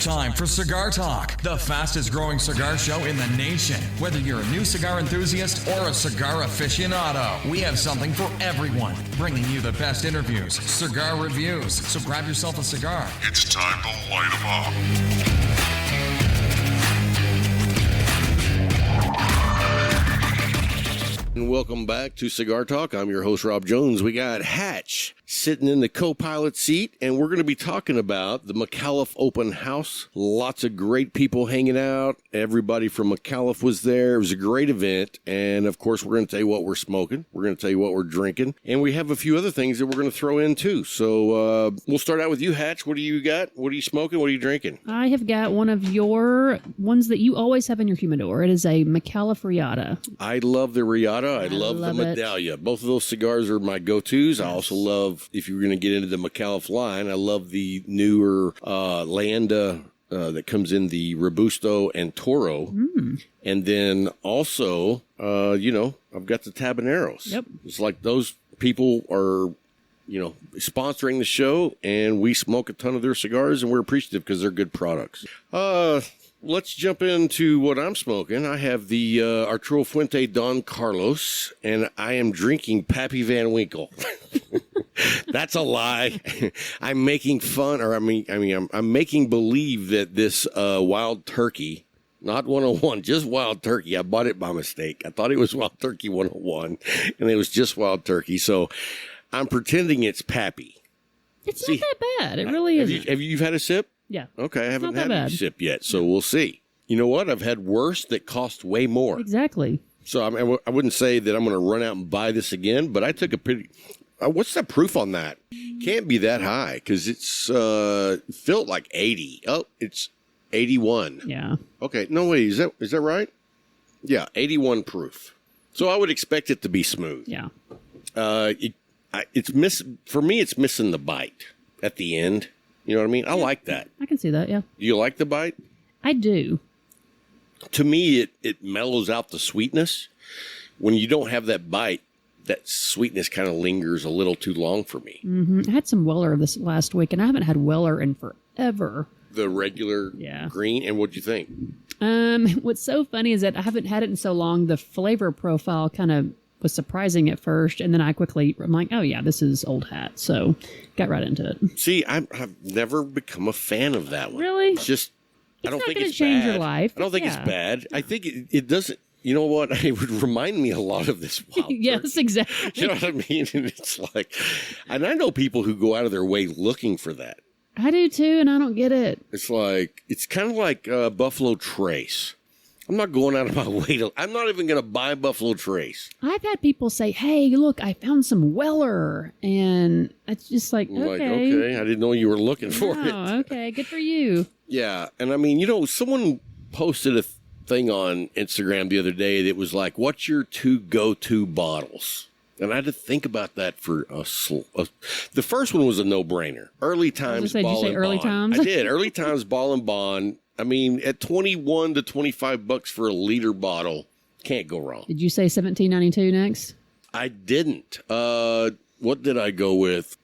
It's time for Cigar Talk, the fastest growing cigar show in the nation. Whether you're a new cigar enthusiast or a cigar aficionado, we have something for everyone. Bringing you the best interviews, cigar reviews. So grab yourself a cigar. It's time to light 'em up. And welcome back to Cigar Talk. I'm your host, Rob Jones. We got Hatch sitting in the co-pilot seat, and we're going to be talking about the Micallef Open House. Lots of great people hanging out. Everybody from Micallef was there. It was a great event, and of course, we're going to tell you what we're smoking. We're going to tell you what we're drinking, and we have a few other things that we're going to throw in too. So we'll start out with you, Hatch. What do you got? What are you smoking? What are you drinking? I have got one of your ones that you always have in your humidor. It is a Micallef Riata. I love the Riata. I love the Medallia. Both of those cigars are my go-tos. Yes. I also love, if you're going to get into the Micallef line, I love the newer Leyenda that comes in the Robusto and Toro. Mm. And then also, I've got the Tabaneros. Yep. It's like those people are, sponsoring the show, and we smoke a ton of their cigars, and we're appreciative because they're good products. Let's jump into what I'm smoking. I have the Arturo Fuente Don Carlos, and I am drinking Pappy Van Winkle. That's a lie. I'm making fun, or I'm making believe that this Wild Turkey, not 101, just Wild Turkey. I bought it by mistake. I thought it was Wild Turkey 101, and it was just Wild Turkey. So I'm pretending it's Pappy. It's not that bad. It really isn't. Have you had a sip? Yeah. Okay, I haven't had a sip yet, so we'll see. You know what? I've had worse that cost way more. Exactly. So I wouldn't say that I'm going to run out and buy this again, but I took a pretty... what's the proof on that? Can't be that high, because it's felt like 80. Oh, it's 81. Yeah. Okay, no way. Is that right? Yeah, 81 proof. So I would expect it to be smooth. Yeah. For me, it's missing the bite at the end. You know what I mean? I like that. I can see that, yeah. Do you like the bite? I do. To me, it mellows out the sweetness. When you don't have that bite, that sweetness kind of lingers a little too long for me. Mm-hmm. I had some Weller this last week, and I haven't had Weller in forever. The regular green, and what'd you think? What's so funny is that I haven't had it in so long, the flavor profile kind of was surprising at first, and then I'm like, oh yeah, this is Old Hat, so got right into it. See, I've never become a fan of that one. Really? It's just, I don't think it's change bad. Your life. I don't think it's bad. I think it doesn't. You know what? It would remind me a lot of this Wild Yes, Turkey. exactly. You know what I mean? And it's like, and I know people who go out of their way looking for that. I do too, and I don't get it. It's kind of like Buffalo Trace. I'm not going out of my way I'm not even going to buy Buffalo Trace. I've had people say, hey, look, I found some Weller. And it's just like, okay. I didn't know you were looking for it. Oh, okay. Good for you. Yeah. And I mean, someone posted a thing on Instagram the other day that was like, what's your two go-to bottles? And I had to think about that for the first one was a no-brainer. Early Times Ball and Bond. Did you say Early Times? I did. Early Times Ball and Bond. I mean, at $21 to $25 for a liter bottle, can't go wrong. Did you say $17.92 next? I didn't. What did I go with?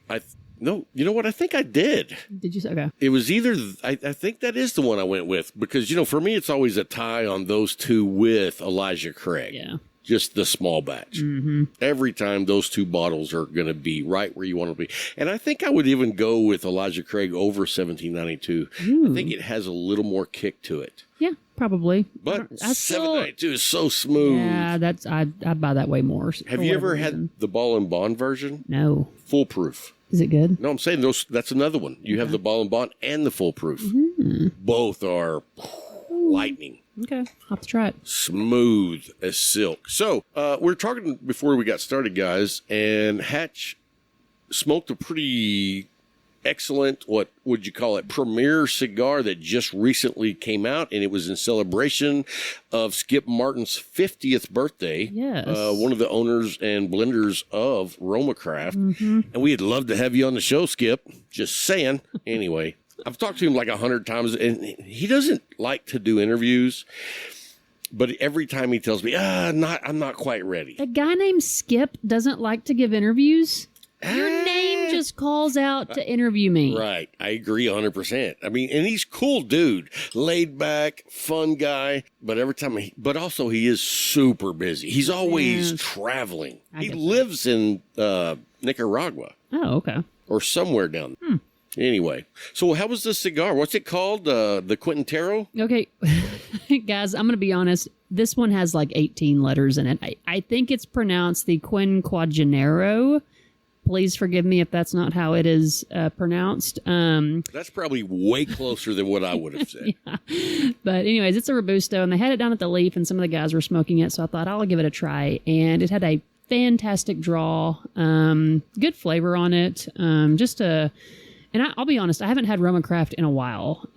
No, you know what? I think I did. Did you say? Okay. It was either, I think that is the one I went with, because, for me, it's always a tie on those two with Elijah Craig. Yeah. Just the small batch. Mm-hmm. Every time those two bottles are going to be right where you want to be. And I think I would even go with Elijah Craig over 1792. I think it has a little more kick to it. Yeah, probably. But 792 is so smooth. Yeah, I'd buy that way more. Have you ever had the Ball and Bond version? No. Foolproof. Is it good? No, I'm saying that's another one. You have the Ball and Bond and the Foolproof. Mm-hmm. Both are lightning. Okay, I'll have to try it. Smooth as silk. So, we're talking before we got started, guys, and Hatch smoked a pretty excellent, what would you call it, premier cigar that just recently came out, and it was in celebration of Skip Martin's 50th birthday. Yes. One of the owners and blenders of Romacraft. Mm-hmm. And we'd love to have you on the show, Skip. Just saying. Anyway. I've talked to him like 100 times, and he doesn't like to do interviews, but every time he tells me, I'm not quite ready. A guy named Skip doesn't like to give interviews? Your name just calls out to interview me. Right. I agree 100%. I mean, and he's cool dude, laid back, fun guy, but but also he is super busy. He's always traveling. He lives in Nicaragua. Oh, okay. Or somewhere down there. Anyway, so how was the cigar? What's it called? The Quintero? Okay, guys, I'm going to be honest. This one has like 18 letters in it. I think it's pronounced the Quinquagenero. Please forgive me if that's not how it is pronounced. That's probably way closer than what I would have said. Yeah. But anyways, it's a Robusto, and they had it down at the Leaf, and some of the guys were smoking it, so I thought I'll give it a try. And it had a fantastic draw, good flavor on it, and I'll be honest, I haven't had Roma Craft in a while.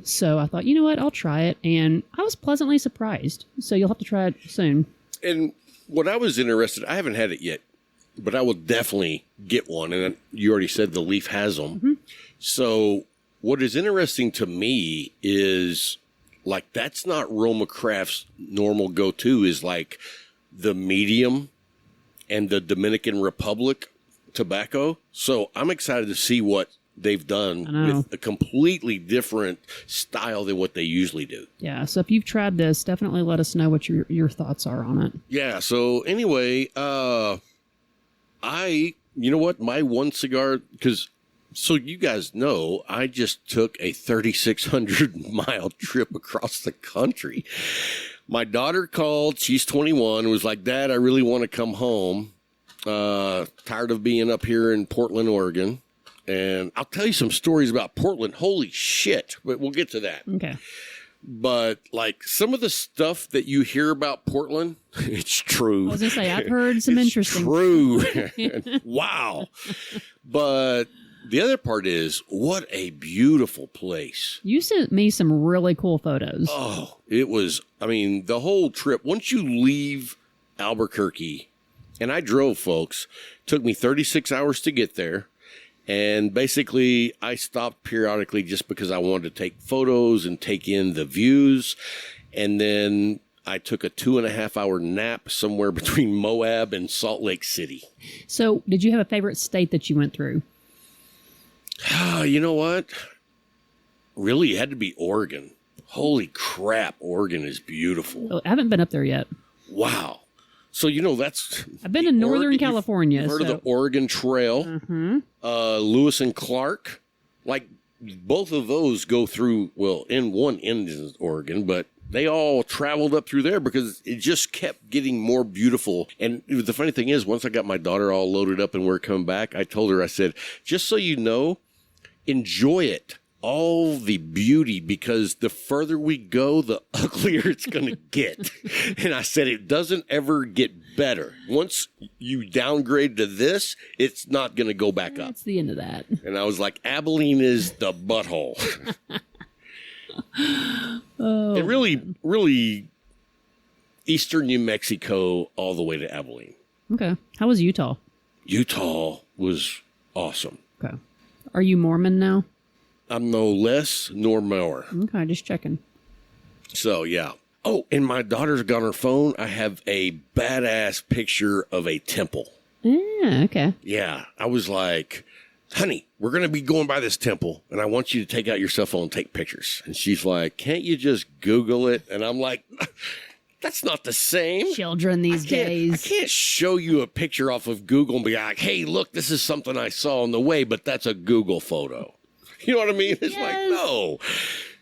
So I thought, you know what, I'll try it. And I was pleasantly surprised. So you'll have to try it soon. And what I was interested, I haven't had it yet, but I will definitely get one. And you already said the Leaf has them. Mm-hmm. So what is interesting to me is, like, that's not Roma Craft's normal go-to, is like the medium and the Dominican Republic tobacco. So I'm excited to see what they've done with a completely different style than what they usually do. Yeah, so if you've tried this, definitely let us know what your thoughts are on it. Yeah, so anyway, you know what, my one cigar, so you guys know, I just took a 3,600-mile trip across the country. My daughter called, she's 21, was like, Dad, I really want to come home. Tired of being up here in Portland, Oregon. And I'll tell you some stories about Portland. Holy shit. But we'll get to that. Okay. But like some of the stuff that you hear about Portland, it's true. I was going to say, I've heard some interesting. True. Wow. But the other part is, what a beautiful place. You sent me some really cool photos. Oh, it was, I mean, the whole trip. Once you leave Albuquerque, and I drove, folks, took me 36 hours to get there. And basically, I stopped periodically just because I wanted to take photos and take in the views. And then I took a 2.5-hour nap somewhere between Moab and Salt Lake City. So did you have a favorite state that you went through? You know what? Really, it had to be Oregon. Holy crap, Oregon is beautiful. Well, I haven't been up there yet. Wow. So, you know, that's... I've been in Northern California. You've heard of the Oregon Trail, Lewis and Clark. Like, both of those go through, well, in one end is Oregon, but they all traveled up through there because it just kept getting more beautiful. And the funny thing is, once I got my daughter all loaded up and we're coming back, I told her, I said, just so you know, enjoy it. All the beauty, because the further we go, the uglier it's going to get. And I said, it doesn't ever get better. Once you downgrade to this, it's not going to go back up. That's the end of that. And I was like, Abilene is the butthole. And really eastern New Mexico all the way to Abilene. Okay. How was Utah? Utah was awesome. Okay. Are you Mormon now? I'm no less nor more. Okay, just checking. So, yeah. Oh, and my daughter's got her phone. I have a badass picture of a temple. Yeah, okay. Yeah. I was like, honey, we're going to be going by this temple, and I want you to take out your cell phone and take pictures. And she's like, can't you just Google it? And I'm like, that's not the same. Children these days. I can't show you a picture off of Google and be like, hey, look, this is something I saw on the way, but that's a Google photo. You know what I mean? It's like, no.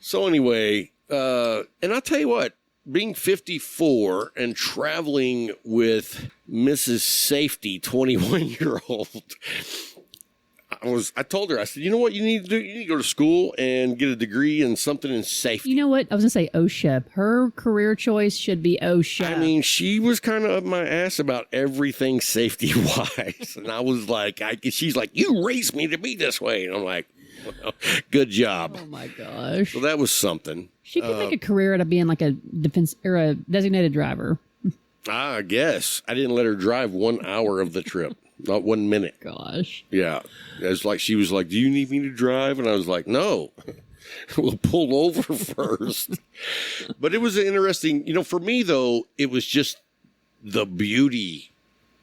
So anyway, and I'll tell you what, being 54 and traveling with Mrs. Safety, 21-year-old, I told her, I said, you know what you need to do? You need to go to school and get a degree in something in safety. You know what? I was going to say OSHA. Her career choice should be OSHA. I mean, she was kind of up my ass about everything safety-wise. And I was like, she's like, you raised me to be this way. And I'm like, well, good job. Oh, my gosh. So that was something. She could make a career out of being like a defense or a designated driver. I guess. I didn't let her drive 1 hour of the trip. Not 1 minute. Gosh. Yeah. It's like she was like, do you need me to drive? And I was like, no. We'll pull over first. But it was interesting. You know, for me, though, it was just the beauty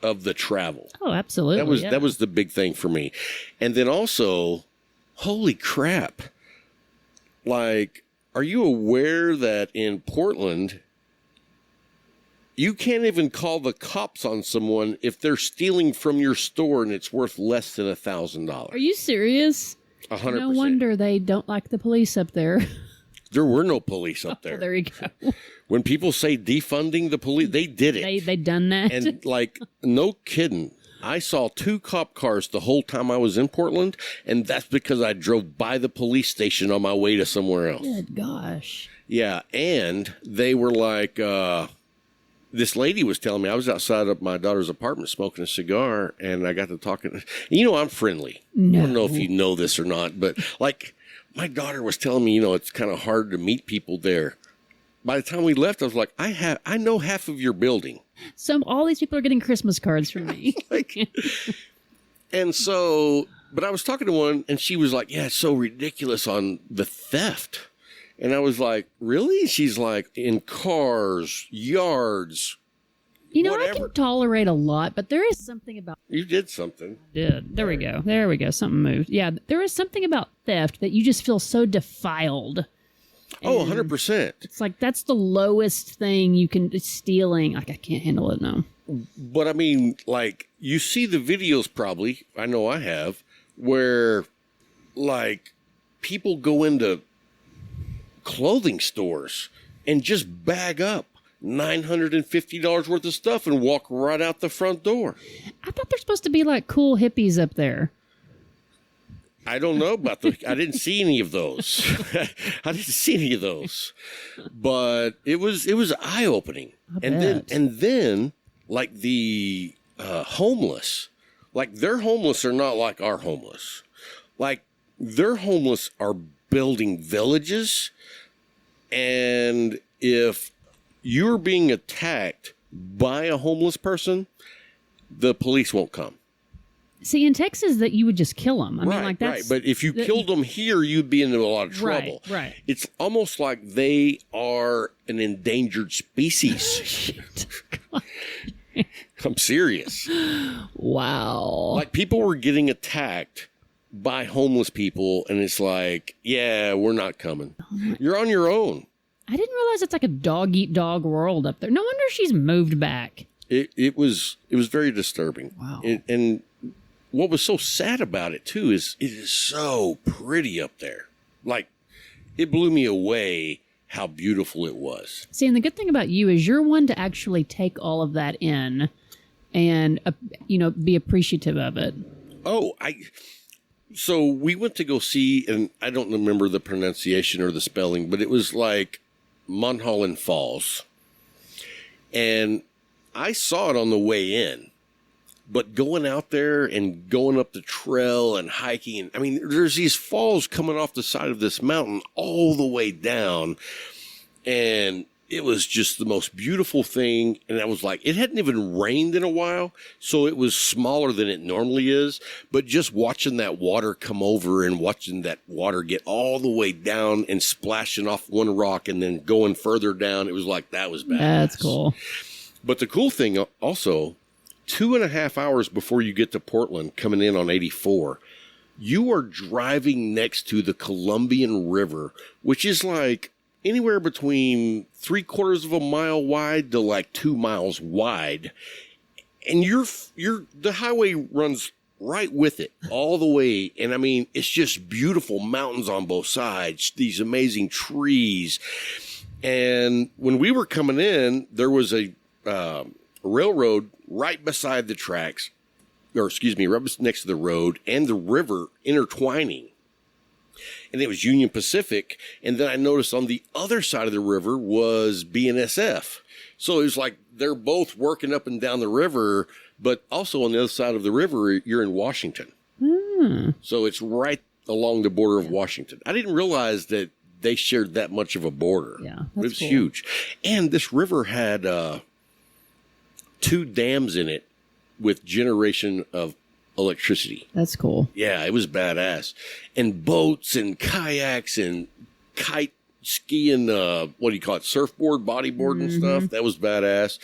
of the travel. Oh, absolutely. That was the big thing for me. And then also, holy crap. Like, are you aware that in Portland, you can't even call the cops on someone if they're stealing from your store and it's worth less than $1,000? Are you serious? 100%. No wonder they don't like the police up there. There were no police up there. Oh, there you go. When people say defunding the police, they did it. They done that. And like, no kidding. I saw 2 cop cars the whole time I was in Portland, and that's because I drove by the police station on my way to somewhere else. Good gosh. Yeah, and they were like, this lady was telling me, I was outside of my daughter's apartment smoking a cigar, and I got to talking. You know, I'm friendly. No. I don't know if you know this or not, but like, my daughter was telling me, you know, it's kind of hard to meet people there. By the time we left, I was like, I know half of your building. So all these people are getting Christmas cards from me. And so, but I was talking to one, and she was like, yeah, it's so ridiculous on the theft. And I was like, really? She's like, in cars, yards, You know, whatever. I can tolerate a lot, but there is something about... You did something. There we go. There we go. Something moved. Yeah, there is something about theft that you just feel so defiled. Oh, 100%. It's like, that's the lowest thing you can... It's stealing. Like, I can't handle it now. But I mean, like, you see the videos probably, I know I have, where, like, people go into clothing stores and just bag up $950 worth of stuff and walk right out the front door. I thought they're supposed to be like cool hippies up there. I don't know about I didn't see any of those. I didn't see any of those. But it was eye-opening. And then like the homeless, like their homeless are not like our homeless. Like their homeless are building villages, and if you're being attacked by a homeless person, the police won't come. See, in Texas, that you would just kill them. I mean, like that's... Right. But if you killed them here, you'd be into a lot of trouble. Right. It's almost like they are an endangered species. Shit. I'm serious. Wow. Like people were getting attacked by homeless people, and it's like, yeah, we're not coming. You're on your own. I didn't realize it's like a dog-eat-dog world up there. No wonder she's moved back. It was very disturbing. Wow. And what was so sad about it too is it is so pretty up there. Like it blew me away how beautiful it was. See, and the good thing about you is you're one to actually take all of that in and, be appreciative of it. So we went to go see, and I don't remember the pronunciation or the spelling, but it was like Monholland Falls. And I saw it on the way in, but going out there and going up the trail and hiking, I mean, there's these falls coming off the side of this mountain all the way down. And it was just the most beautiful thing. And I was like, it hadn't even rained in a while, so it was smaller than it normally is. But just watching that water come over and watching that water get all the way down and splashing off one rock and then going further down, it was like, that was badass. That's cool. But the cool thing also, 2.5 hours before you get to Portland, coming in on 84, you are driving next to the Columbian River, which is like anywhere between 3/4 of a mile wide to like 2 miles wide. And the highway runs right with it all the way. And I mean, it's just beautiful mountains on both sides, these amazing trees. And when we were coming in, there was a railroad right beside the tracks, right next to the road and the river intertwining. And it was Union Pacific. And then I noticed on the other side of the river was BNSF. So it was like they're both working up and down the river, but also on the other side of the river, you're in Washington. So it's right along the border of Washington. I didn't realize that they shared that much of a border. Yeah, it was cool. Huge. And this river had 2 dams in it with generation of electricity. That's cool. Yeah, it was badass. And boats and kayaks and kite skiing, surfboard, bodyboard and stuff. That was badass.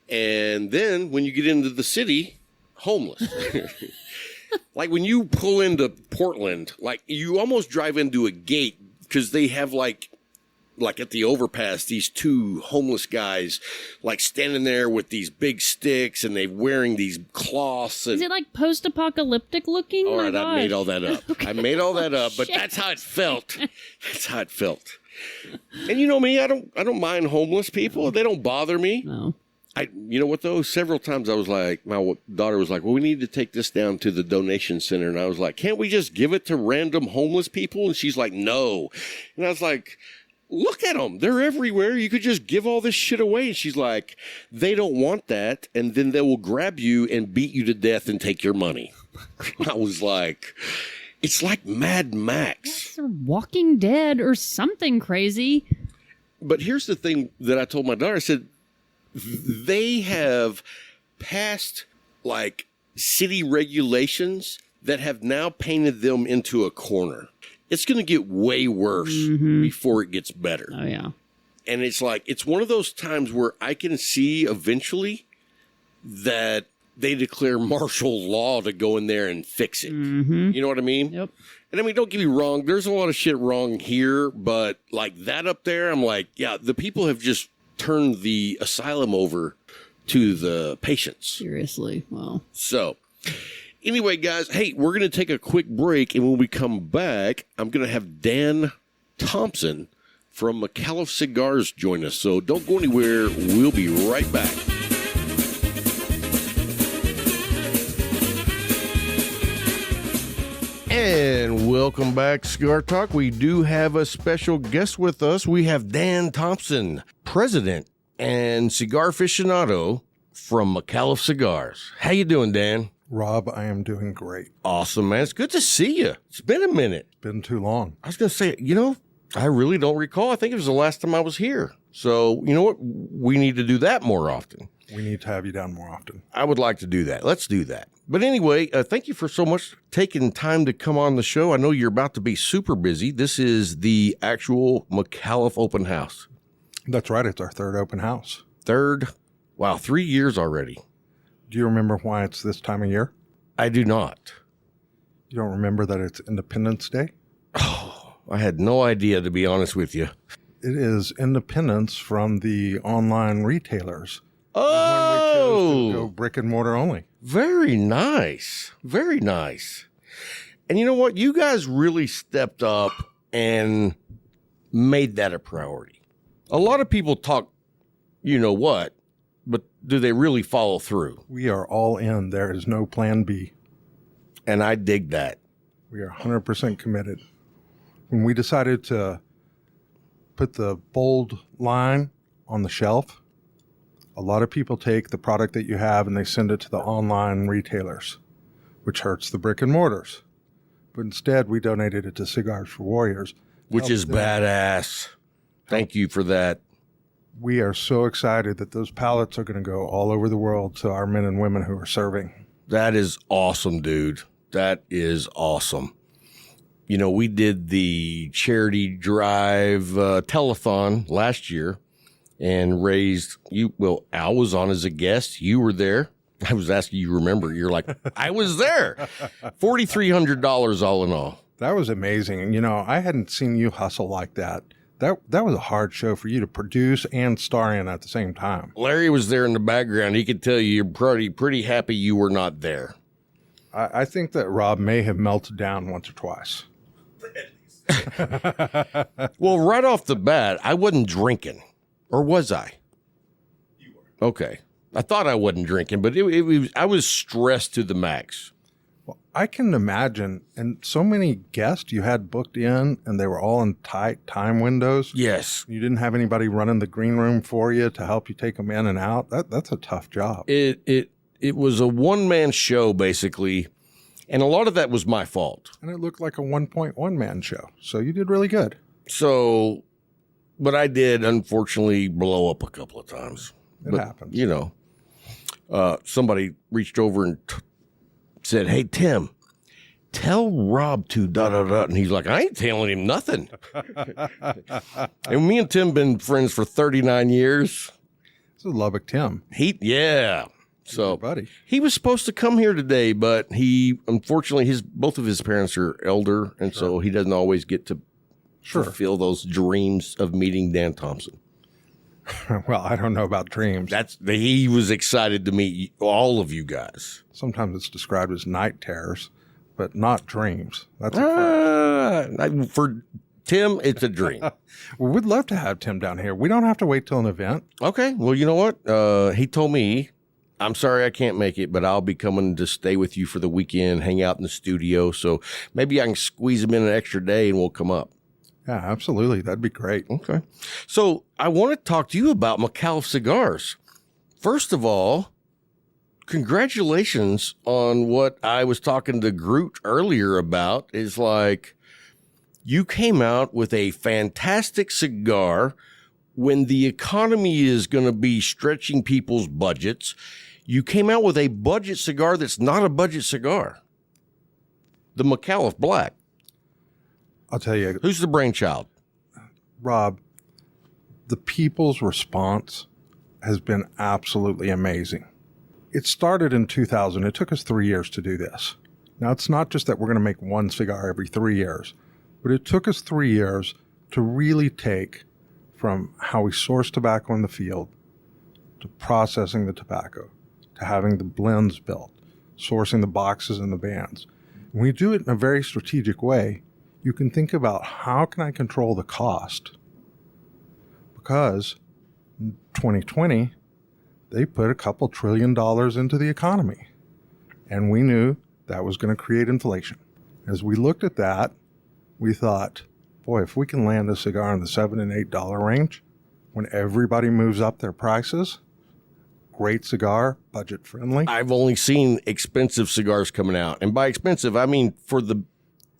And then when you get into the city, homeless. Like when you pull into Portland, like you almost drive into a gate because they have like at the overpass, these two homeless guys like standing there with these big sticks and they're wearing these cloths. And, is it like post-apocalyptic looking? all right, I made all that up. Okay. I made all that up, but that's how it felt. That's how it felt. And you know me, I don't mind homeless people. They don't bother me. No. You know what though? Several times I was like, my daughter was like, well, we need to take this down to the donation center. And I was like, can't we just give it to random homeless people? And she's like, no. And I was like, look at them. They're everywhere. You could just give all this shit away. And she's like, they don't want that. And then they will grab you and beat you to death and take your money. I was like, it's like Mad Max. It's Walking Dead or something crazy. But here's the thing that I told my daughter. I said, they have passed like city regulations that have now painted them into a corner. It's going to get way worse before it gets better. Oh, yeah. And it's like, it's one of those times where I can see eventually that they declare martial law to go in there and fix it. You know what I mean? Yep. And I mean, don't get me wrong. There's a lot of shit wrong here, but like that up there, I'm like, yeah, the people have just turned the asylum over to the patients. Seriously. Wow. So anyway, guys, hey, we're going to take a quick break, and when we come back, I'm going to have Dan Thompson from Micallef Cigars join us. So don't go anywhere. We'll be right back. And welcome back, Cigar Talk. We do have a special guest with us. We have Dan Thompson, president and cigar aficionado from Micallef Cigars. How you doing, Dan? Rob, I am doing great. Awesome, man. It's good to see you. It's been a minute. Been too long. I was going to say, I really don't recall. I think it was the last time I was here. So, you know what? We need to do that more often. We need to have you down more often. I would like to do that. Let's do that. But anyway, thank you for so much taking time to come on the show. I know you're about to be super busy. This is the actual Micallef open house. That's right. It's our third open house. Third? Wow, 3 years already. Do you remember why it's this time of year? I do not. You don't remember that it's Independence Day? Oh, I had no idea, to be honest with you. It is independence from the online retailers. Oh! When we chose to go brick and mortar only. Very nice. Very nice. And you know what? You guys really stepped up and made that a priority. A lot of people talk, you know what, but do they really follow through? We are all in. There is no plan B. And I dig that. We are 100% committed. When we decided to put the bold line on the shelf, a lot of people take the product that you have and they send it to the online retailers, which hurts the brick and mortars. But instead, we donated it to Cigars for Warriors. Which is badass. Thank you for that. We are so excited that those pallets are going to go all over the world to our men and women who are serving. That is awesome, dude. That is awesome. You know, we did the charity drive telethon last year and raised Al was on as a guest. You were there. I was asking you remember. You're like, I was there. $4,300 all in all. That was amazing. And, I hadn't seen you hustle like that. That was a hard show for you to produce and star in at the same time. Larry was there in the background. He could tell you you're pretty happy you were not there. I think that Rob may have melted down once or twice. Well, right off the bat, I wasn't drinking. Or was I? You were. Okay. I thought I wasn't drinking, but I was stressed to the max. Well, I can imagine, and so many guests you had booked in, and they were all in tight time windows. Yes. You didn't have anybody running the green room for you to help you take them in and out. That's a tough job. It was a one-man show, basically, and a lot of that was my fault. And it looked like a 1.1-man show, so you did really good. So, but I did, unfortunately, blow up a couple of times. It happens. Somebody reached over and said, hey, Tim, tell Rob to da-da-da. And he's like, I ain't telling him nothing. And me and Tim been friends for 39 years. This is Lubbock Tim. So buddy. He was supposed to come here today, but he unfortunately both of his parents are elder, and so he doesn't always get to fulfill those dreams of meeting Dan Thompson. Well, I don't know about dreams. He was excited to meet all of you guys. Sometimes it's described as night terrors, but not dreams. That's for Tim, it's a dream. Well, we'd love to have Tim down here. We don't have to wait till an event. Okay. Well, you know what? He told me, I'm sorry I can't make it, but I'll be coming to stay with you for the weekend, hang out in the studio. So maybe I can squeeze him in an extra day and we'll come up. Yeah, absolutely. That'd be great. Okay. So I want to talk to you about Micallef Cigars. First of all, congratulations on what I was talking to Groot earlier about is like you came out with a fantastic cigar when the economy is going to be stretching people's budgets. You came out with a budget cigar that's not a budget cigar. The Micallef Black. I'll tell you. Who's the brainchild? Rob, the people's response has been absolutely amazing. It started in 2000. It took us 3 years to do this. Now, it's not just that we're going to make one cigar every 3 years, but it took us 3 years to really take from how we source tobacco in the field to processing the tobacco to having the blends built, sourcing the boxes and the bands. When we do it in a very strategic way, you can think about how can I control the cost? Because in 2020, they put a couple $1 trillion into the economy. And we knew that was going to create inflation. As we looked at that, we thought, boy, if we can land a cigar in the $7 and $8 range, when everybody moves up their prices, great cigar, budget friendly. I've only seen expensive cigars coming out. And by expensive, I mean for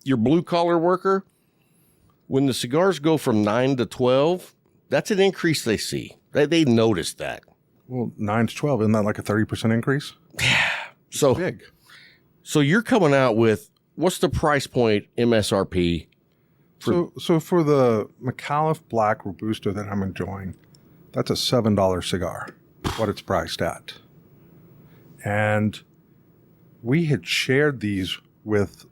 your blue collar worker, when the cigars go from 9 to 12, that's an increase they see. They notice that. Well, 9 to 12, isn't that like a 30% increase? Yeah. So big. So you're coming out with, what's the price point MSRP? So for the Micallef Black Robusto that I'm enjoying, that's a $7 cigar, what it's priced at. And we had shared these with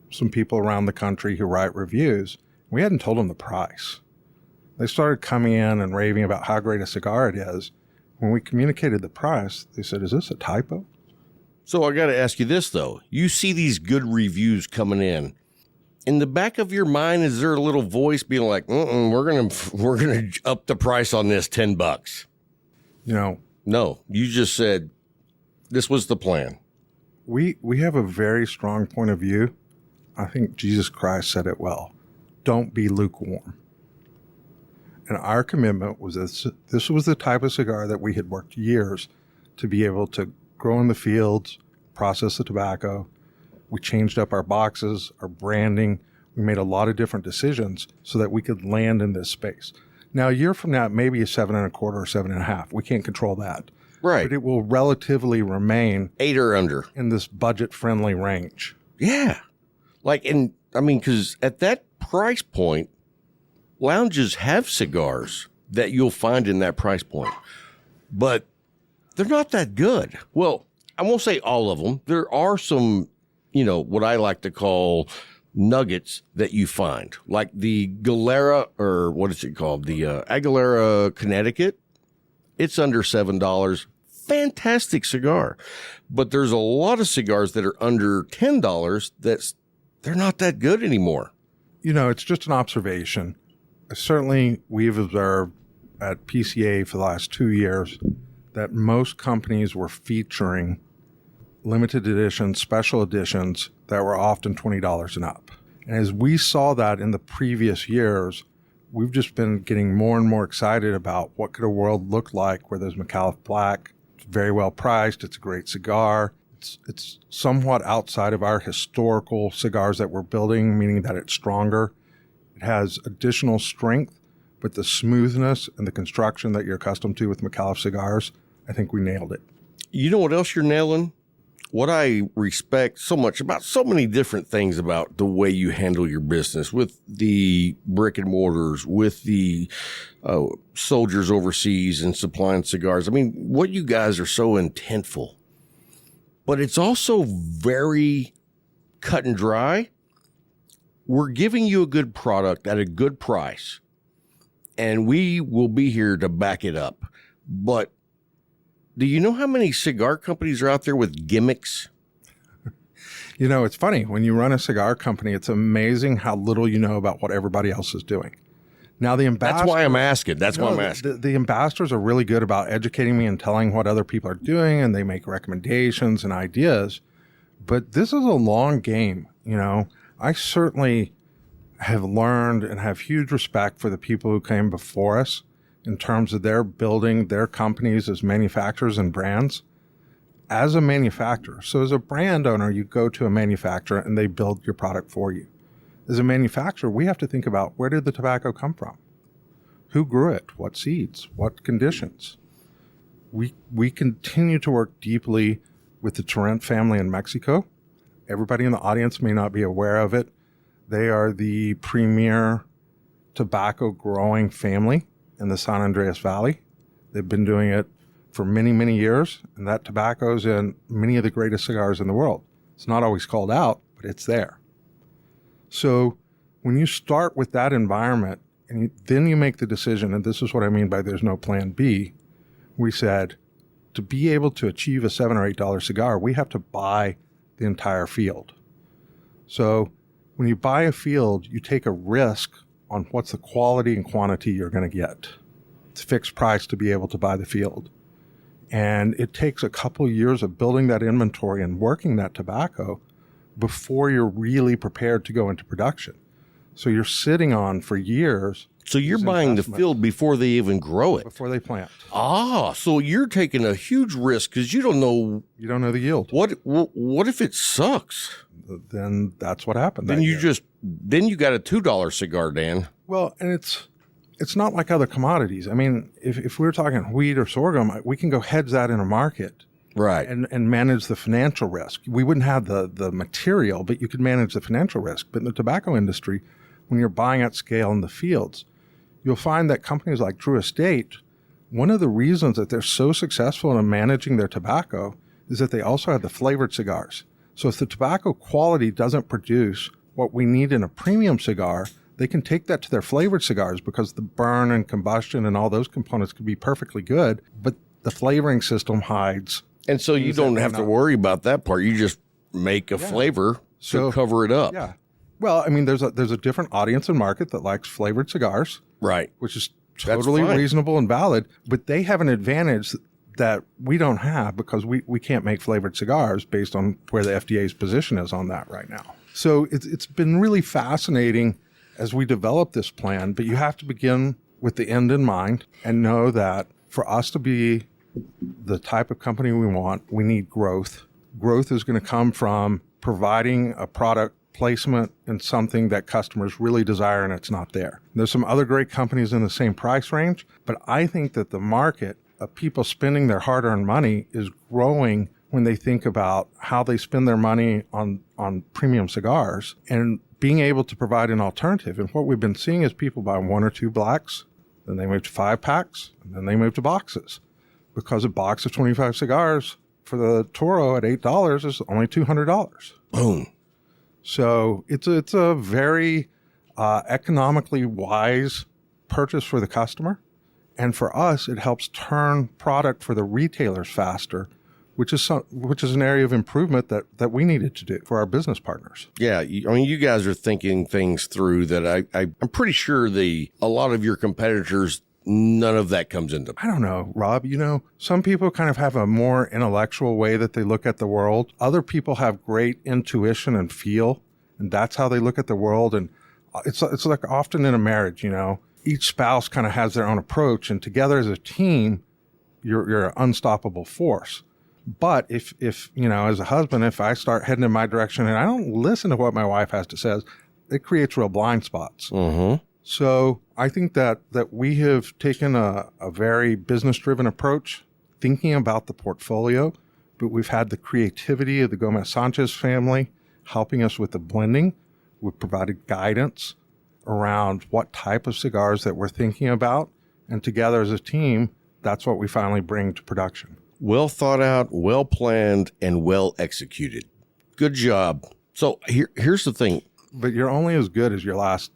some people around the country who write reviews. We hadn't told them the price. They started coming in and raving about how great a cigar it is. When we communicated the price, they said, is this a typo? So I got to ask you this, though. You see these good reviews coming in. In the back of your mind, is there a little voice being like, we're gonna up the price on this $10? No, you just said this was the plan. We have a very strong point of view. I think Jesus Christ said it well. Don't be lukewarm. And our commitment was this was the type of cigar that we had worked years to be able to grow in the fields, process the tobacco. We changed up our boxes, our branding. We made a lot of different decisions so that we could land in this space. Now, a year from now, maybe a 7.25 or 7.5. We can't control that. Right. But it will relatively remain 8 or under in this budget-friendly range. Yeah. Because at that price point, lounges have cigars that you'll find in that price point, but they're not that good. Well, I won't say all of them. There are some, what I like to call nuggets that you find, like the Galera, or what is it called? The Aguilera Connecticut. It's under $7. Fantastic cigar. But there's a lot of cigars that are under $10 they're not that good anymore. It's just an observation. Certainly, we've observed at PCA for the last 2 years that most companies were featuring limited editions, special editions that were often $20 and up. And as we saw that in the previous years, we've just been getting more and more excited about what could a world look like where there's Micallef Black. It's very well priced. It's a great cigar. It's somewhat outside of our historical cigars that we're building, meaning that it's stronger. It has additional strength, but the smoothness and the construction that you're accustomed to with Micallef cigars, I think we nailed it. You know what else you're nailing? what I respect so much about so many different things about the way you handle your business with the brick and mortars, with the soldiers overseas and supplying cigars. I mean, what you guys are so intentful, but it's also very cut and dry. We're giving you a good product at a good price, and we will be here to back it up. But do you know how many cigar companies are out there with gimmicks? You know, it's funny. When you run a cigar company, it's amazing how little you know about what everybody else is doing. Now, the ambassadors... That's why I'm asking. The ambassadors are really good about educating me and telling what other people are doing, and they make recommendations and ideas. But this is a long game, you know. I certainly have learned and have huge respect for the people who came before us in terms of their building their companies as manufacturers and brands. As a manufacturer, so as a brand owner, you go to a manufacturer and they build your product for you. As a manufacturer, we have to think about, where did the tobacco come from? Who grew it? What seeds? What conditions? We continue to work deeply with the Torrent family in Mexico. Everybody in the audience may not be aware of it. They are the premier tobacco growing family in the San Andreas Valley. They've been doing it for many, many years, and that tobacco's in many of the greatest cigars in the world. It's not always called out, but it's there. So when you start with that environment, and then you make the decision, and this is what I mean by there's no plan B, we said, to be able to achieve a $7 or $8 cigar, we have to buy the entire field. So when you buy a field, you take a risk on what's the quality and quantity you're going to get. It's a fixed price to be able to buy the field. And it takes a couple of years of building that inventory and working that tobacco before you're really prepared to go into production. So you're sitting on for years. So you're buying the field before they even grow it. Before they plant. Ah, so you're taking a huge risk because you don't know. You don't know the yield. What if it sucks? Then that's what happened. Then you got a $2 cigar, Dan. Well, and it's not like other commodities. I mean, if we were talking wheat or sorghum, we can go hedge that in a market. Right. And manage the financial risk. We wouldn't have the material, but you could manage the financial risk. But in the tobacco industry, when you're buying at scale in the fields, you'll find that companies like Drew Estate, one of the reasons that they're so successful in managing their tobacco is that they also have the flavored cigars. So if the tobacco quality doesn't produce what we need in a premium cigar, they can take that to their flavored cigars because the burn and combustion and all those components could be perfectly good, but the flavoring system hides. And so you don't have to worry about that part. You just make a flavor to cover it up. Yeah. Well, I mean, there's a different audience and market that likes flavored cigars. Right. Which is totally reasonable and valid, but they have an advantage that we don't have because we can't make flavored cigars based on where the FDA's position is on that right now. So it's been really fascinating as we develop this plan, but you have to begin with the end in mind and know that for us to be the type of company we want, we need growth. Growth is going to come from providing a product placement in something that customers really desire and it's not there. There's some other great companies in the same price range, but I think that the market of people spending their hard-earned money is growing when they think about how they spend their money on premium cigars and being able to provide an alternative. And what we've been seeing is people buy 1 or 2 blacks, then they move to 5 packs, and then they move to boxes. Because a box of 25 cigars for the Toro at $8 is only $200. Boom. So it's a very economically wise purchase for the customer. And for us, it helps turn product for the retailers faster, which is an area of improvement that we needed to do for our business partners. Yeah, I mean, you guys are thinking things through that I'm pretty sure a lot of your competitors, none of that comes into. I don't know, Rob. You know, some people kind of have a more intellectual way that they look at the world. Other people have great intuition and feel, and that's how they look at the world. And it's like often in a marriage, you know, each spouse kind of has their own approach, and together as a team, you're an unstoppable force. But if you know, as a husband, if I start heading in my direction and I don't listen to what my wife has to say, it creates real blind spots. Mm-hmm. So I think that we have taken a very business-driven approach, thinking about the portfolio, but we've had the creativity of the Gomez Sanchez family helping us with the blending. We've provided guidance around what type of cigars that we're thinking about. And together as a team, that's what we finally bring to production. Well thought out, well planned, and well executed. Good job. So here's the thing. But you're only as good as your last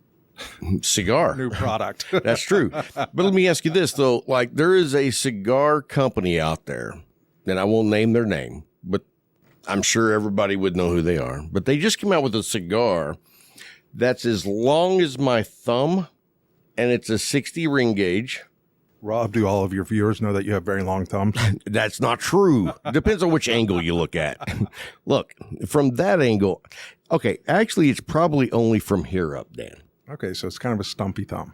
cigar. new product. That's true. But let me ask you this, though. Like, there is a cigar company out there, and I won't name their name, but I'm sure everybody would know who they are. But they just came out with a cigar that's as long as my thumb, and it's a 60 ring gauge. Rob, do all of your viewers know that you have very long thumbs? That's not true. Depends on which angle you look at. Look, from that angle, okay, actually, it's probably only from here up, Dan. Okay, so it's kind of a stumpy thumb.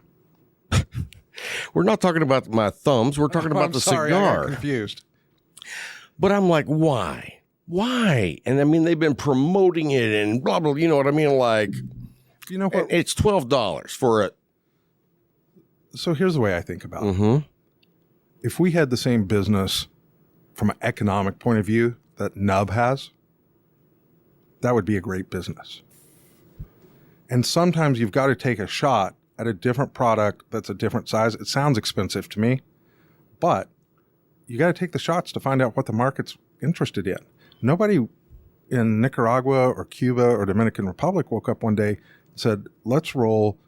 We're not talking about my thumbs. We're talking about the sorry, cigar. I got confused. But I'm like, why? Why? And I mean, they've been promoting it and blah, blah, you know what I mean? Like, You know what? it's $12 for it. So here's the way I think about it. Mm-hmm. If we had the same business from an economic point of view that Nub has, that would be a great business. And sometimes you've got to take a shot at a different product that's a different size. It sounds expensive to me, but you got to take the shots to find out what the market's interested in. Nobody in Nicaragua or Cuba or Dominican Republic woke up one day and said, let's roll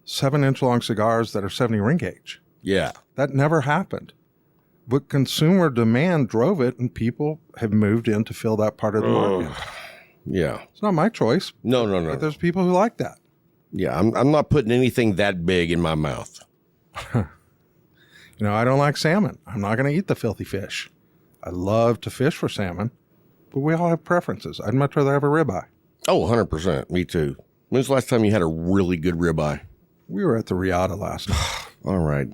7-inch long cigars that are 70 ring gauge. Yeah. That never happened. But consumer demand drove it, and people have moved in to fill that part of the market. Yeah. It's not my choice. No. But there's people who like that. Yeah, I'm not putting anything that big in my mouth. You know, I don't like salmon. I'm not going to eat the filthy fish. I love to fish for salmon, but we all have preferences. I'd much rather have a ribeye. Oh, 100%. Me too. When's the last time you had a really good ribeye? We were at the Riata last night. All right.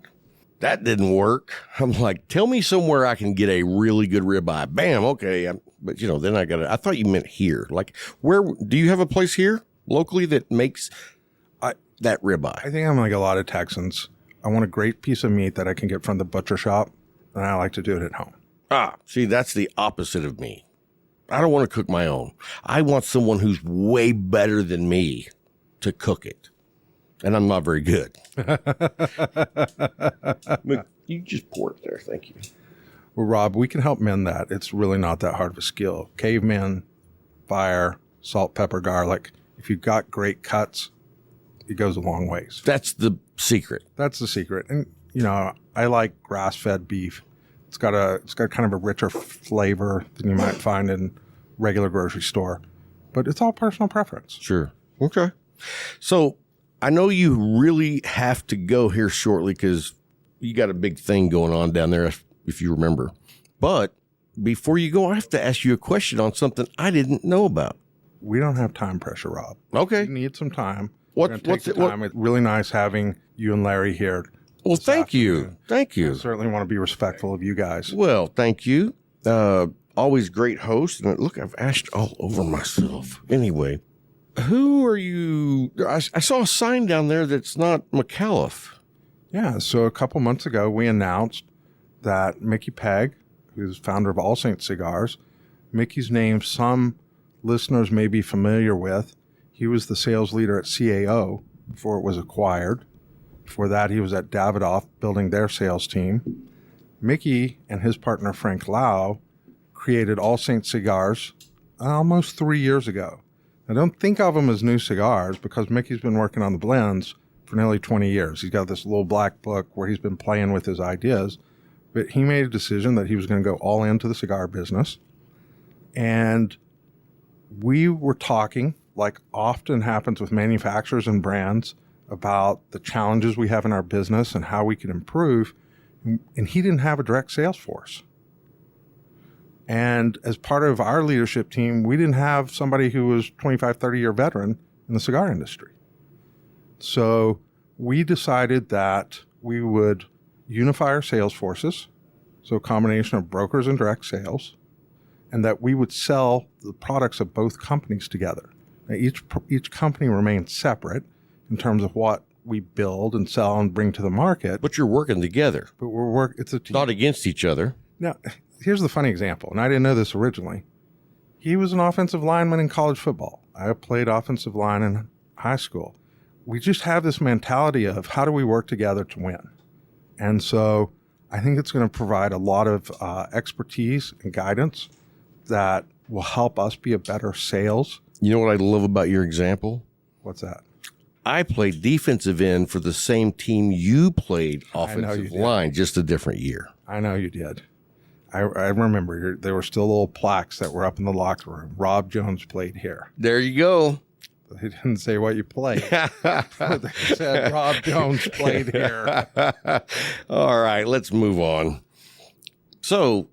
That didn't work. I'm like, tell me somewhere I can get a really good ribeye. Bam, okay. But, you know, then I thought you meant here. Like, where, do you have a place here locally that makes that ribeye? I think I'm like a lot of Texans. I want a great piece of meat that I can get from the butcher shop, and I like to do it at home. See, that's the opposite of me. I don't want to cook my own. I want someone who's way better than me to cook it. And I'm not very good. You just pour it there. Thank you. Well, Rob, we can help mend that. It's really not that hard of a skill. Cavemen, fire, salt, pepper, garlic. If you've got great cuts, it goes a long ways. That's the secret. That's the secret. And, you know, I like grass-fed beef. It's got kind of a richer flavor than you might find in regular grocery store. But it's all personal preference. Sure. Okay. So I know you really have to go here shortly because you got a big thing going on down there, if you remember. But before you go, I have to ask you a question on something I didn't know about. We don't have time pressure, Rob. Okay. We need some time. What's it? It's really nice having you and Larry here. Well, thank you. Thank you. I certainly want to be respectful of you guys. Well, thank you. Always great host. And look, I've ashed all over myself. Anyway, who are you? I saw a sign down there that's not Micallef. Yeah, so a couple months ago, we announced that Mickey Pegg, who's founder of All Saints Cigars, Mickey's name some listeners may be familiar with. He was the sales leader at CAO before it was acquired. Before that, he was at Davidoff building their sales team. Mickey and his partner, Frank Lau, created All Saints Cigars almost 3 years ago. Now, don't think of them as new cigars because Mickey's been working on the blends for nearly 20 years. He's got this little black book where he's been playing with his ideas. But he made a decision that he was going to go all into the cigar business. And we were talking, like often happens with manufacturers and brands, about the challenges we have in our business and how we can improve. And he didn't have a direct sales force. And as part of our leadership team, we didn't have somebody who was 25, 30-year veteran in the cigar industry. So we decided that we would unify our sales forces, so a combination of brokers and direct sales, and that we would sell the products of both companies together. Now, each company remains separate in terms of what we build and sell and bring to the market. But you're working together. But it's a team. Not against each other. Now, here's the funny example, and I didn't know this originally. He was an offensive lineman in college football. I played offensive line in high school. We just have this mentality of how do we work together to win? And so I think it's going to provide a lot of expertise and guidance that will help us be a better sales. You know what I love about your example? What's that? I played defensive end for the same team you played offensive line, just a different year. I know you did. I remember there were still little plaques that were up in the locker room. Rob Jones played here. There you go. They didn't say what you played. They said Rob Jones played here. All right, let's move on. So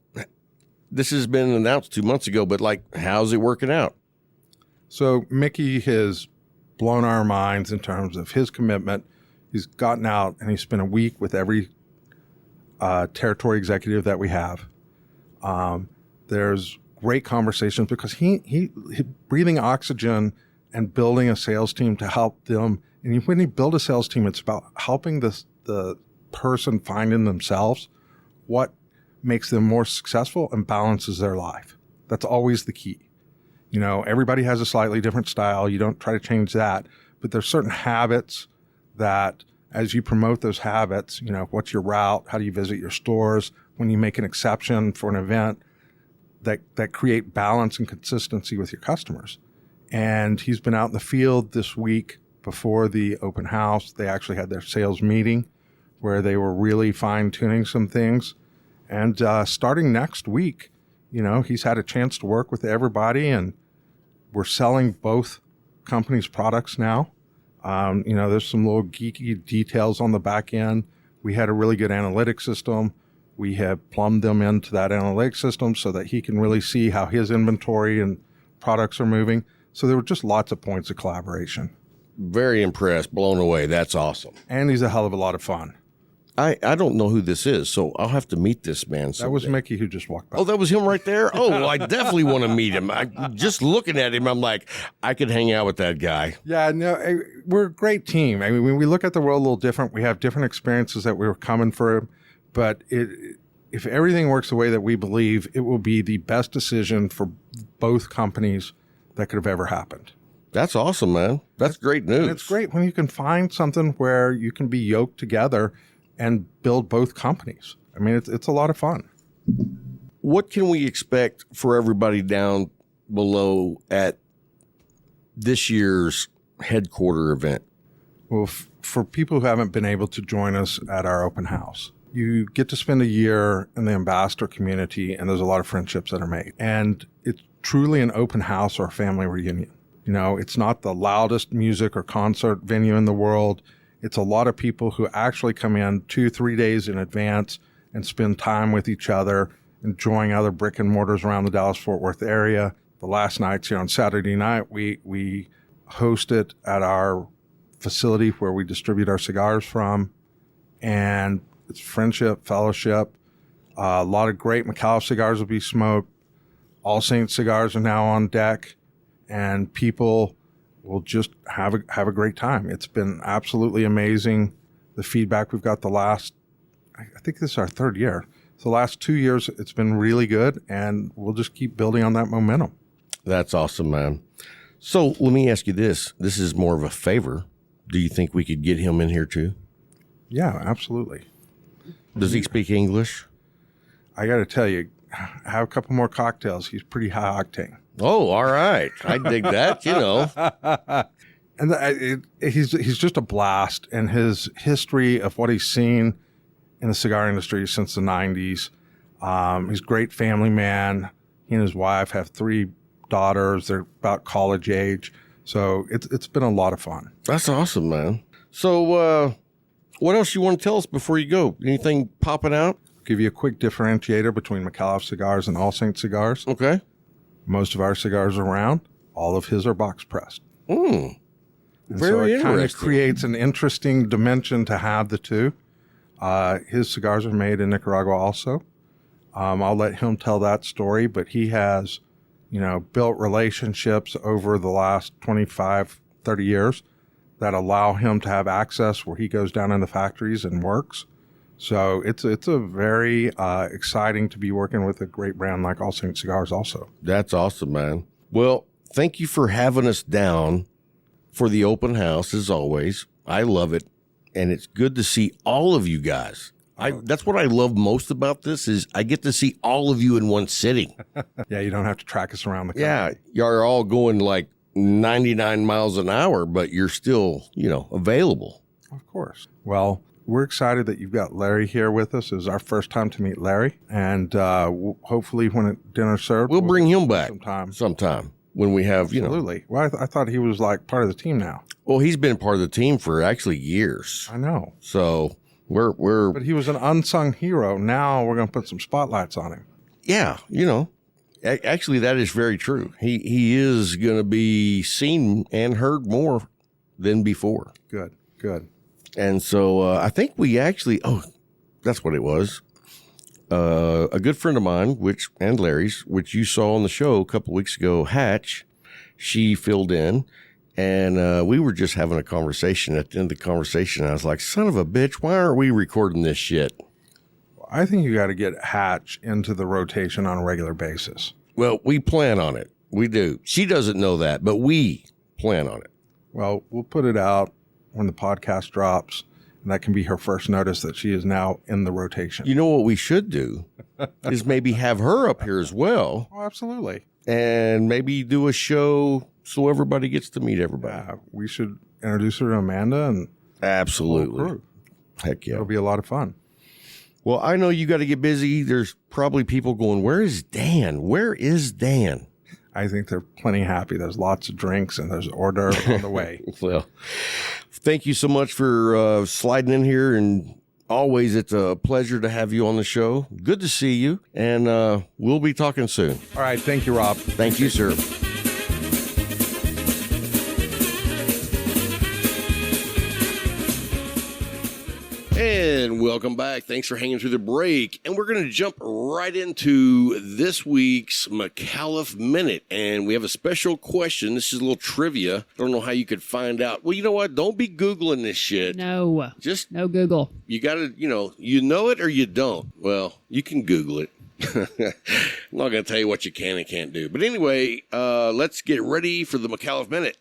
this has been announced 2 months ago, but how's it working out? So Mickey has blown our minds in terms of his commitment. He's gotten out and he spent a week with every territory executive that we have. There's great conversations because he breathing oxygen and building a sales team to help them. And when you build a sales team, it's about helping the person find in themselves what makes them more successful and balances their life. That's always the key. Everybody has a slightly different style. You don't try to change that, but there's certain habits that as you promote those habits, what's your route? How do you visit your stores? When you make an exception for an event that create balance and consistency with your customers. And he's been out in the field this week before the open house. They actually had their sales meeting where they were really fine-tuning some things. And starting next week, he's had a chance to work with everybody, and we're selling both companies' products now. There's some little geeky details on the back end. We had a really good analytics system. We have plumbed them into that analytics system so that he can really see how his inventory and products are moving. So there were just lots of points of collaboration. Very impressed, blown away. That's awesome. And he's a hell of a lot of fun. I don't know who this is, so I'll have to meet this man someday. That was Mickey who just walked by. Oh, that was him right there? Oh, well, I definitely want to meet him. Just looking at him, I'm like, I could hang out with that guy. Yeah, no, we're a great team. I mean, when we look at the world a little different, we have different experiences that we were coming for, but if everything works the way that we believe, it will be the best decision for both companies that could have ever happened. That's awesome, man. That's great news. And it's great when you can find something where you can be yoked together and build both companies. I mean, it's a lot of fun. What can we expect for everybody down below at this year's headquarter event? Well, for people who haven't been able to join us at our open house, you get to spend a year in the ambassador community, and there's a lot of friendships that are made. And it's truly an open house or a family reunion. It's not the loudest music or concert venue in the world. It's a lot of people who actually come in 2-3 days in advance and spend time with each other, enjoying other brick and mortars around the Dallas-Fort Worth area. The last nights here on Saturday night, we host it at our facility where we distribute our cigars from. And it's friendship, fellowship. A lot of great Micallef cigars will be smoked. All Saints cigars are now on deck. And people will just have a great time. It's been absolutely amazing. The feedback we've got I think this is our third year. So the last 2 years, it's been really good, and we'll just keep building on that momentum. That's awesome, man. So let me ask you this. This is more of a favor. Do you think we could get him in here too? Yeah, absolutely. Does he speak English? I got to tell you, have a couple more cocktails. He's pretty high octane. Oh, all right. I dig that, And he's just a blast, and his history of what he's seen in the cigar industry since the 90s. He's a great family man. He and his wife have 3 daughters. They're about college age. So it's been a lot of fun. That's awesome, man. So what else you want to tell us before you go? Anything popping out? Give you a quick differentiator between Micallef Cigars and All Saints Cigars. Okay. Most of our cigars are round. All of his are box pressed. Very so it kind of interesting. creates an interesting dimension to have the two. His cigars are made in Nicaragua also. I'll let him tell that story, but he has, built relationships over the last 25, 30 years that allow him to have access where he goes down in the factories and works. So it's a very exciting to be working with a great brand like All Saints Cigars also. That's awesome, man. Well, thank you for having us down for the open house, as always. I love it, and it's good to see all of you guys. That's what I love most about this is I get to see all of you in one sitting. Yeah, you don't have to track us around the country. Yeah, you're all going like 99 miles an hour, but you're still, available. Of course. Well, we're excited that you've got Larry here with us. It's our first time to meet Larry, and hopefully when dinner's served, we'll bring him back sometime when we have, Absolutely. Well, I thought he was like part of the team now. Well, he's been part of the team for actually years. I know. So But he was an unsung hero. Now we're going to put some spotlights on him. Yeah, actually that is very true. He is going to be seen and heard more than before. Good. And so I think we actually, that's what it was. A good friend of mine, and Larry's, which you saw on the show a couple of weeks ago, Hatch, she filled in. And we were just having a conversation. At the end of the conversation, I was like, son of a bitch, why aren't we recording this shit? I think you got to get Hatch into the rotation on a regular basis. Well, we plan on it. We do. She doesn't know that, but we plan on it. Well, we'll put it out when the podcast drops, and that can be her first notice that she is now in the rotation. You know what we should do is maybe have her up here as well. Oh, absolutely. And maybe do a show so everybody gets to meet everybody. We should introduce her to Amanda and absolutely. Heck yeah. It'll be a lot of fun. Well, I know you got to get busy. There's probably people going, where is Dan? Where is Dan? I think they're plenty happy. There's lots of drinks and there's hors d'oeuvres on the way. Well, thank you so much for sliding in here. And always, it's a pleasure to have you on the show. Good to see you. And we'll be talking soon. All right. Thank you, Rob. Thank you, sir. And welcome back. Thanks for hanging through the break. And we're going to jump right into this week's Micallef Minute. And we have a special question. This is a little trivia. I don't know how you could find out. Well, you know what? Don't be Googling this shit. No. Just no Google. You got to, you know it or you don't. Well, you can Google it. I'm not going to tell you what you can and can't do. But anyway, let's get ready for the Micallef Minute.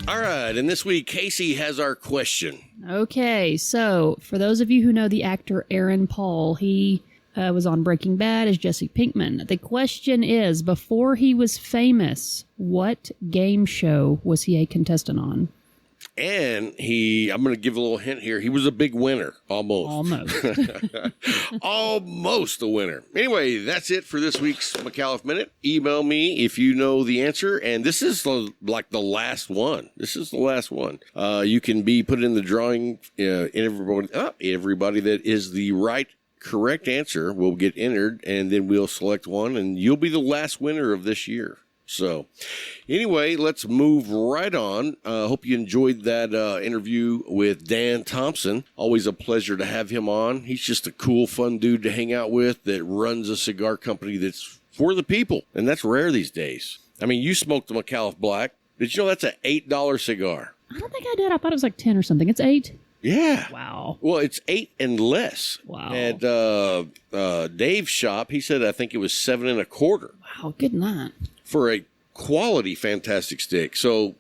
All right, and this week, Casey has our question. Okay, so for those of you who know the actor Aaron Paul, he was on Breaking Bad as Jesse Pinkman. The question is, before he was famous, what game show was he a contestant on? And I'm going to give a little hint here. He was a big winner, almost. Almost a winner. Anyway, that's it for this week's Micallef Minute. Email me if you know the answer. And this is like the last one. This is the last one. You can be put in the drawing. Everybody that is the correct answer will get entered, and then we'll select one, and you'll be the last winner of this year. So anyway, let's move right on. Hope you enjoyed that interview with Dan Thompson. Always a pleasure to have him on. He's just a cool, fun dude to hang out with that runs a cigar company that's for the people. And that's rare these days. I mean, you smoked the Micallef Black. Did you know that's an $8 cigar? I don't think I did. I thought it was like 10 or something. It's 8? Yeah. Wow. Well, it's 8 and less. Wow. At Dave's shop, he said I think it was 7 1/4. Wow, good night. For a quality, fantastic stick. So,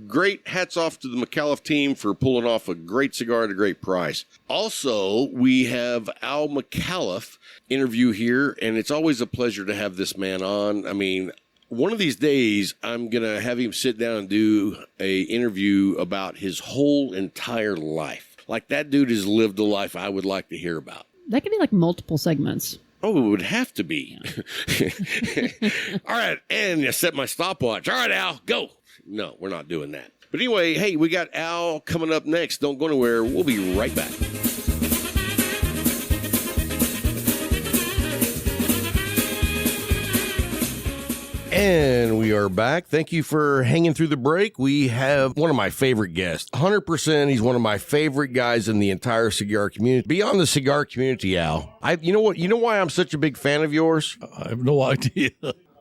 great hats off to the Micallef team for pulling off a great cigar at a great price. Also, we have Al Micallef interview here, and it's always a pleasure to have this man on. I mean, one of these days, I'm going to have him sit down and do a interview about his whole entire life. Like, that dude has lived a life I would like to hear about. That could be like multiple segments. Oh, it would have to be. Yeah. All right, and I set my stopwatch. All right, Al, go. No, we're not doing that. But anyway, hey, we got Al coming up next. Don't go anywhere. We'll be right back. And we are back. Thank you for hanging through the break. We have one of my favorite guests. 100%, he's one of my favorite guys in the entire cigar community. Beyond the cigar community, Al. You know what? You know why I'm such a big fan of yours? I have no idea.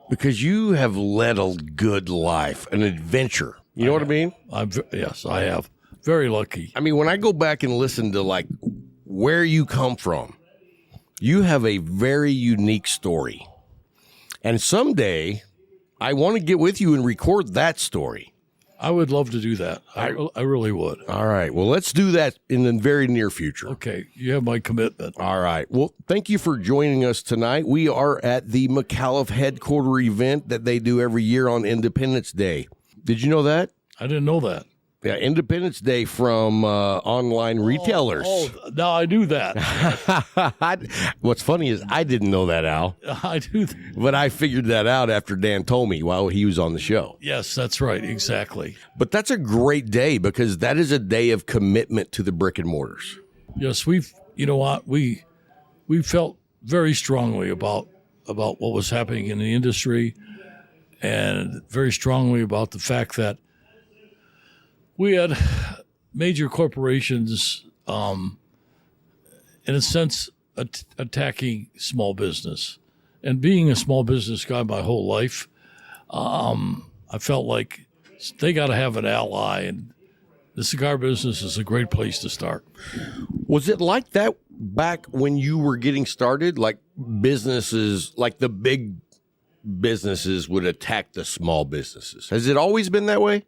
because you have led a good life, an adventure. You know what I mean? Yes, I have. Very lucky. I mean, when I go back and listen to like where you come from, you have a very unique story. And someday I want to get with you and record that story. I would love to do that. I really would. All right. Well, let's do that in the very near future. Okay. You have my commitment. All right. Well, thank you for joining us tonight. We are at the Micallef Headquarters event that they do every year on Independence Day. Did you know that? I didn't know that. Yeah, Independence Day from online retailers. Oh, now I knew that. What's funny is I didn't know that, Al. I do. But I figured that out after Dan told me while he was on the show. Yes, that's right. Exactly. But that's a great day because that is a day of commitment to the brick and mortars. Yes, you know what? We felt very strongly about what was happening in the industry, and very strongly about the fact that we had major corporations, in a sense, attacking small business. And being a small business guy my whole life, I felt like they got to have an ally, and the cigar business is a great place to start. Was it like that back when you were getting started? Like businesses, like the big businesses would attack the small businesses? Has it always been that way?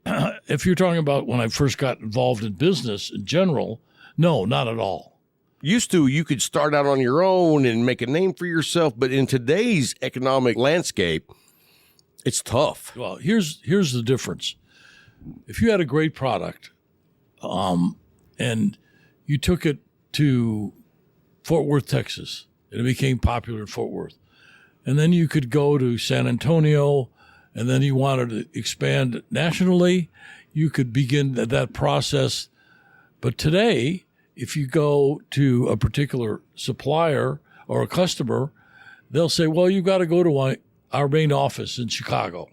If you're talking about when I first got involved in business in general, no, not at all. Used to, you could start out on your own and make a name for yourself, but in today's economic landscape, it's tough. Well, here's the difference. If you had a great product, and you took it to Fort Worth, Texas, and it became popular in Fort Worth, and then you could go to San Antonio, and then you wanted to expand nationally, you could begin that process. But today, if you go to a particular supplier or a customer, they'll say, well, you've got to go to our main office in Chicago.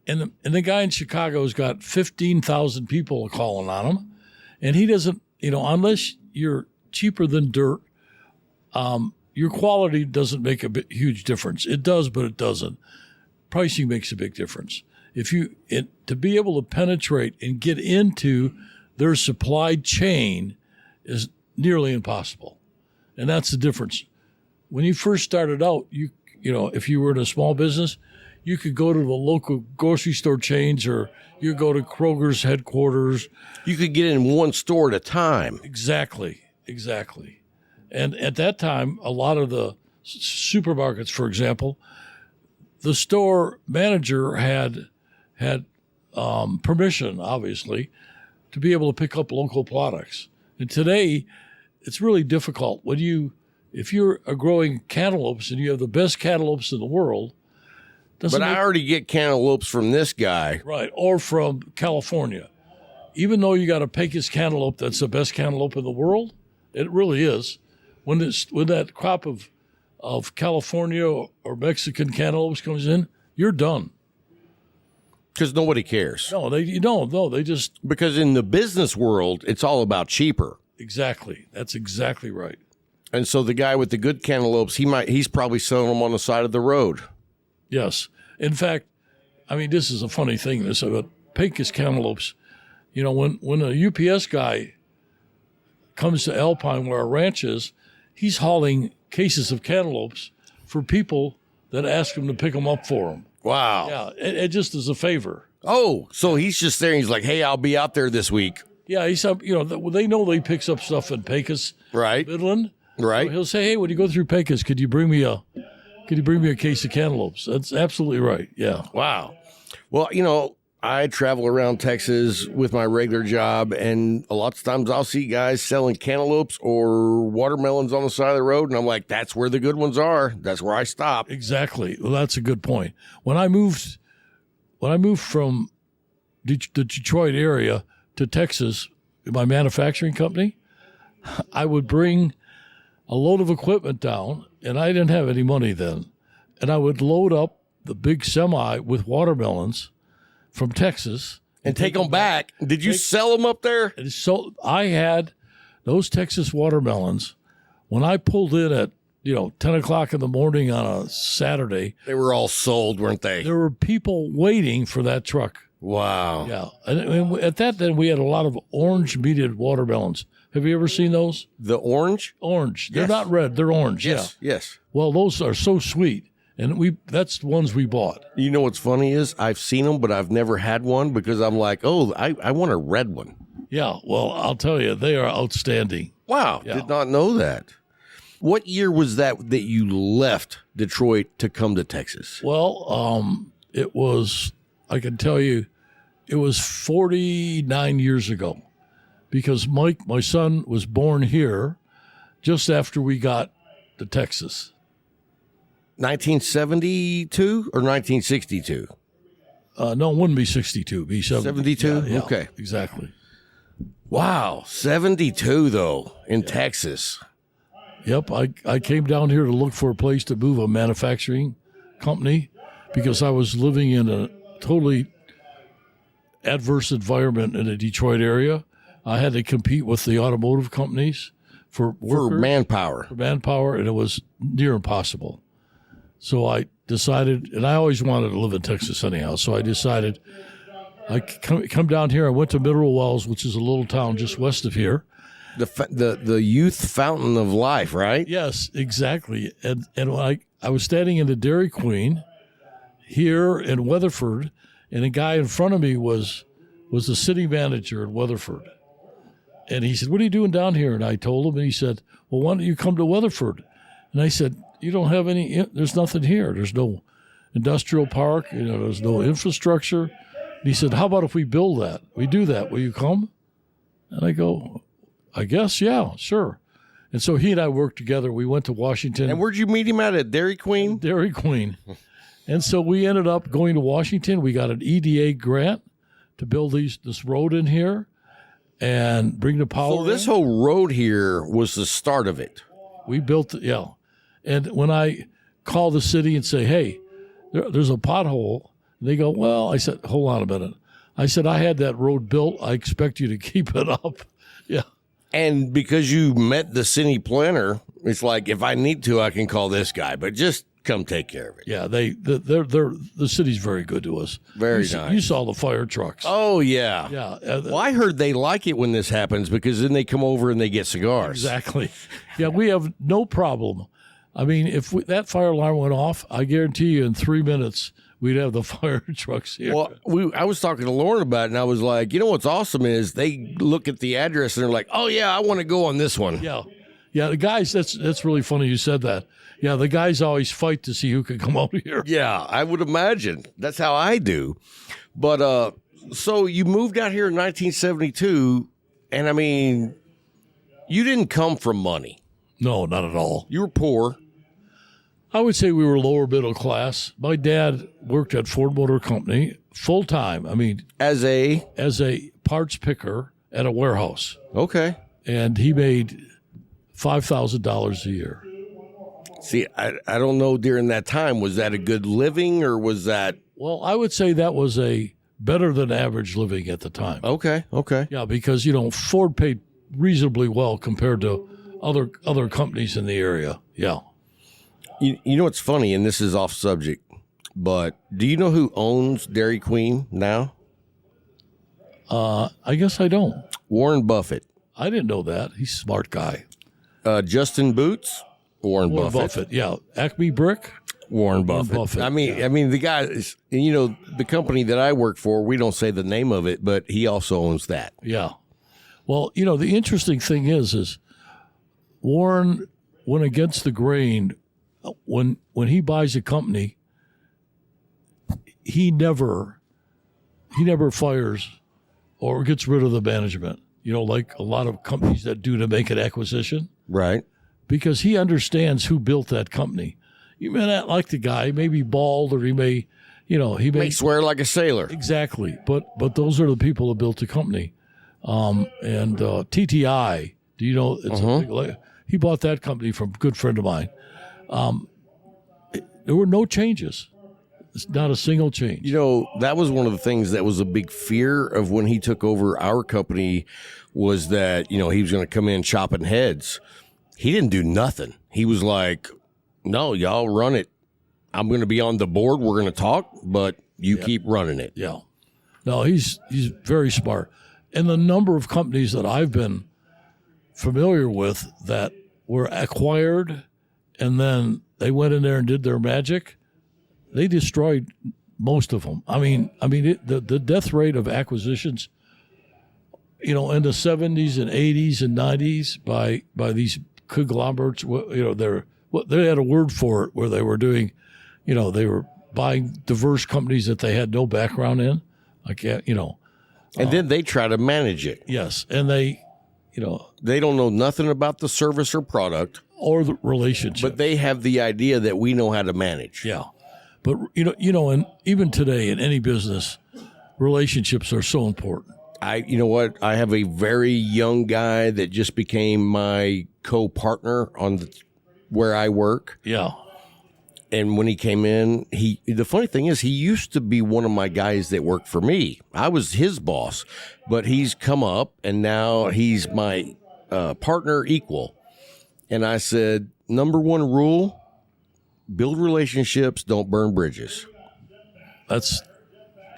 And the guy in Chicago's got 15,000 people calling on him, and he doesn't, unless you're cheaper than dirt, your quality doesn't make a huge difference. It does, but it doesn't. Pricing makes a big difference. To be able to penetrate and get into their supply chain is nearly impossible, and that's the difference. When you first started out, if you were in a small business, you could go to the local grocery store chains, or you go to Kroger's headquarters. You could get in one store at a time. Exactly. And at that time, a lot of the supermarkets, for example, the store manager had permission, obviously, to be able to pick up local products. And today, it's really difficult. If you're growing cantaloupes and you have the best cantaloupes in the world, I already get cantaloupes from this guy. Right, or from California. Even though you got a Pecos cantaloupe that's the best cantaloupe in the world, it really is. When that crop of California or Mexican cantaloupes comes in, you're done. Because nobody cares. No, they just... Because in the business world, it's all about cheaper. Exactly. That's exactly right. And so the guy with the good cantaloupes, he's probably selling them on the side of the road. Yes. In fact, this is a funny thing. This about Pecos cantaloupes. When a UPS guy comes to Alpine, where our ranch is, he's hauling cases of cantaloupes for people that ask him to pick them up for him. Wow. Yeah, it just is a favor. Oh, so he's just there. He's like, hey, I'll be out there this week. Yeah, he's up. They know he picks up stuff in Pecos, right? Midland, right? So he'll say, hey, when you go through Pecos, could you bring me a case of cantaloupes? That's absolutely right. Yeah. Wow. Well, I travel around Texas with my regular job, and a lot of times I'll see guys selling cantaloupes or watermelons on the side of the road, and I'm like, that's where the good ones are. That's where I stop. Exactly. Well, that's a good point. When I moved from the Detroit area to Texas, my manufacturing company, I would bring a load of equipment down, and I didn't have any money then, and I would load up the big semi with watermelons from Texas and take them back. Did you sell them up there? And so I had those Texas watermelons. When I pulled in at 10 o'clock in the morning on a Saturday. They were all sold, weren't they? There were people waiting for that truck. Wow. Yeah. And at that, then we had a lot of orange meated watermelons. Have you ever seen those? The orange? Orange. They're Yes. not red. They're orange. Yes. Yeah. Yes. Well, those are so sweet. And that's the ones we bought. You know what's funny is I've seen them, but I've never had one because I'm like, oh, I want a red one. Yeah. Well, I'll tell you, they are outstanding. Wow. Yeah. Did not know that. What year was that you left Detroit to come to Texas? Well, it was, I can tell you, it was 49 years ago because Mike, my son, was born here just after we got to Texas. 1972 or 1962? No, it wouldn't be 62. It'd be 72? Yeah, Okay. Exactly. Wow. 72, though, in Texas. Yep. I came down here to look for a place to move a manufacturing company because I was living in a totally adverse environment in the Detroit area. I had to compete with the automotive companies for workers, manpower. and it was near impossible. So I decided, and I always wanted to live in Texas anyhow, so I decided I come down here. I went to Mineral Wells, which is a little town just west of here. The youth fountain of life, right? Yes, exactly. And when I was standing in the Dairy Queen here in Weatherford, and a guy in front of me was the city manager in Weatherford. And he said, "What are you doing down here?" And I told him, and he said, "Well, why don't you come to Weatherford?" And I said, "You don't have there's nothing here. There's no industrial park. There's no infrastructure." And he said, "How about if we build that? We do that. Will you come?" And I go, "I guess, yeah, sure." And so he and I worked together. We went to Washington. And where'd you meet him at Dairy Queen? Dairy Queen. And so we ended up going to Washington. We got an EDA grant to build this road in here and bring the power. So this whole road here was the start of it. We built it, yeah. And when I call the city and say, "Hey, there's a pothole," they go, "Well," I said, "Hold on a minute." I said, "I had that road built. I expect you to keep it up." Yeah. And because you met the city planner, it's like, if I need to, I can call this guy, but just come take care of it. Yeah, the city's very good to us. Very You nice. saw the fire trucks. Oh, yeah. Yeah. Well, I heard they like it when this happens because then they come over and they get cigars. Exactly. Yeah, we have no problem. I mean, if that fire alarm went off, I guarantee you in 3 minutes we'd have the fire trucks here. Well, I was talking to Lauren about it, and I was like, what's awesome is they look at the address and they're like, "Oh, yeah, I want to go on this one." Yeah. Yeah, the guys, that's really funny you said that. Yeah, the guys always fight to see who can come out here. Yeah, I would imagine. That's how I do. But so you moved out here in 1972, and I mean, you didn't come from money. No, not at all. You were poor. I would say we were lower middle class. My dad worked at Ford Motor Company full time. I mean, As a parts picker at a warehouse, okay. and he made $5,000 a year. See, I don't know during that time, was that a good living or was that Well, I would say that was a better than average living at the time. okay? Yeah, because Ford paid reasonably well compared to other companies in the area. Yeah. You know what's funny, and this is off subject, but do you know who owns Dairy Queen now? I guess I don't. Warren Buffett. I didn't know that. He's a smart guy. Justin Boots, Warren Warren Buffett. Buffett. Yeah. Acme Brick. Warren Buffett. Buffett, I mean, the guy is, the company that I work for, we don't say the name of it, but he also owns that. Yeah. Well, the interesting thing is Warren went against the grain. When he buys a company, he never fires or gets rid of the management. Like a lot of companies that do to make an acquisition. Right. Because he understands who built that company. You may not like the guy, he may be bald, or he may, he May swear like a sailor. exactly. But those are the people that built the company. And TTI, do you know? It's he bought that company from a good friend of mine. There were no changes. It's not a single change. That was one of the things that was a big fear of when he took over our company was that, he was going to come in chopping heads. He didn't do nothing. He was like, no, y'all run it. I'm going to be on the board. We're going to talk, but you keep running it. Yeah. No, he's very smart. And the number of companies that I've been familiar with that were acquired and then they went in there and did their magic, they destroyed most of them. The death rate of acquisitions, in the 70s and 80s and 90s by these conglomerates, they had a word for it where they were doing, they were buying diverse companies that they had no background in. And then they try to manage it. Yes, and they don't know nothing about the service or product or the relationship, but they have the idea that we know how to manage. Yeah, but and even today in any business, relationships are so important. You know what? I have a very young guy that just became my co-partner on where I work. Yeah. And when he came in, the funny thing is he used to be one of my guys that worked for me. I was his boss, but he's come up and now he's my partner equal. And I said, number one rule, build relationships, don't burn bridges. That's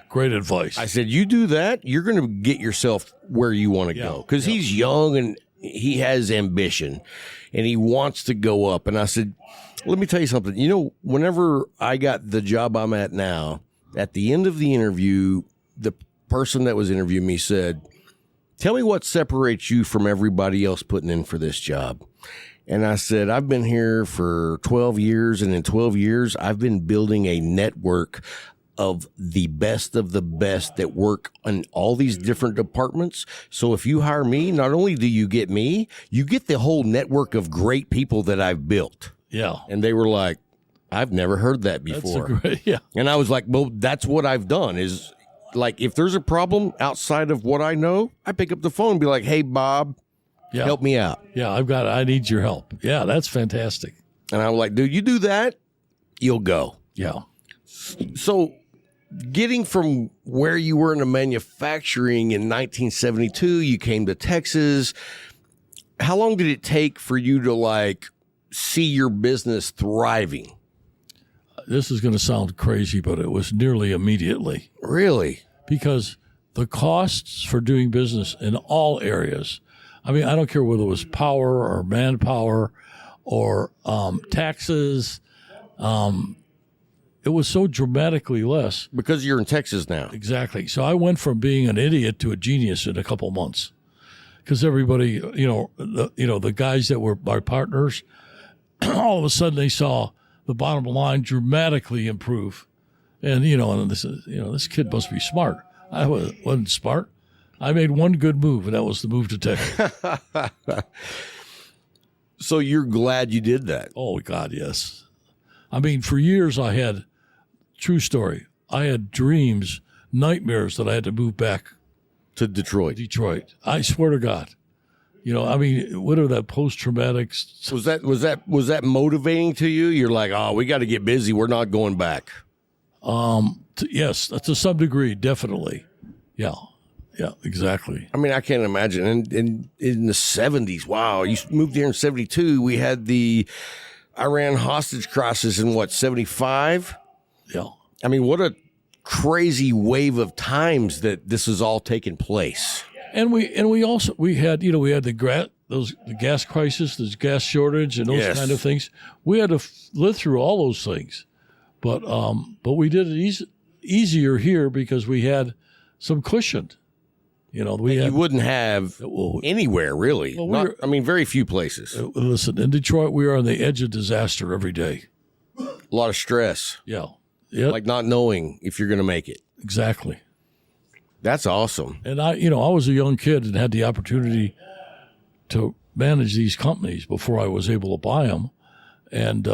great advice. I said, you do that, you're going to get yourself where you want to go. Because he's young and he has ambition and he wants to go up. And I said, let me tell you something. Whenever I got the job I'm at now, at the end of the interview, the person that was interviewing me said, tell me what separates you from everybody else putting in for this job. And I said, I've been here for 12 years, and in 12 years, I've been building a network of the best that work in all these different departments. So if you hire me, not only do you get me, you get the whole network of great people that I've built. Yeah. And they were like, I've never heard that before. Yeah. And I was like, well, that's what I've done is like, if there's a problem outside of what I know, I pick up the phone and be like, hey, Bob, help me out. Yeah, I need your help. Yeah, that's fantastic. And I'm like, dude, you do that, you'll go. Yeah. So getting from where you were in the manufacturing in 1972, you came to Texas. How long did it take for you to see your business thriving? This is going to sound crazy, but it was nearly immediately. Really? Because the costs for doing business in all areas, I don't care whether it was power or manpower or taxes, it was so dramatically less. Because you're in Texas now. Exactly. So I went from being an idiot to a genius in a couple months. Because everybody, the guys that were my partners, all of a sudden they saw the bottom line dramatically improve. And, this kid must be smart. I wasn't smart. I made one good move, and that was the move to Texas. So you're glad you did that? Oh, God, yes. For years I had, true story, I had dreams, nightmares that I had to move back to Detroit. I swear to God. What are that post-traumatic? Was that motivating to you? You're like, oh, we got to get busy. We're not going back. Yes, to some degree, definitely. Yeah, exactly. I can't imagine. And in the 70s, wow, you moved here in 72. We had the Iran hostage crisis in 75? Yeah. What a crazy wave of times that this has all taken place. And we had the gas crisis, the gas shortage, and those kind of things. We had to live through all those things, but we did it easier here because we had some cushion. You wouldn't have anywhere really. Well, very few places. Listen, in Detroit, we are on the edge of disaster every day. A lot of stress. Yeah. Like not knowing if you're going to make it. Exactly. That's awesome. And I was a young kid and had the opportunity to manage these companies before I was able to buy them. And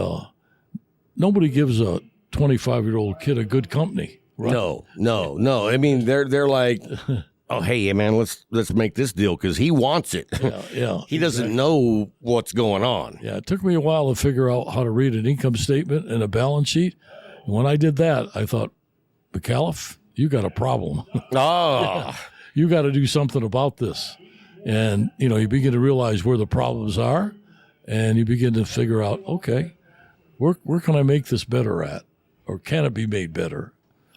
nobody gives a 25-year-old kid a good company. Right? No. They're like, oh, hey, man, let's make this deal because he wants it. Yeah. He doesn't know what's going on. Yeah, it took me a while to figure out how to read an income statement and a balance sheet. And when I did that, I thought, Micallef, you got a problem. Oh. You got to do something about this. And, you begin to realize where the problems are and you begin to figure out, okay, where can I make this better at? Or can it be made better?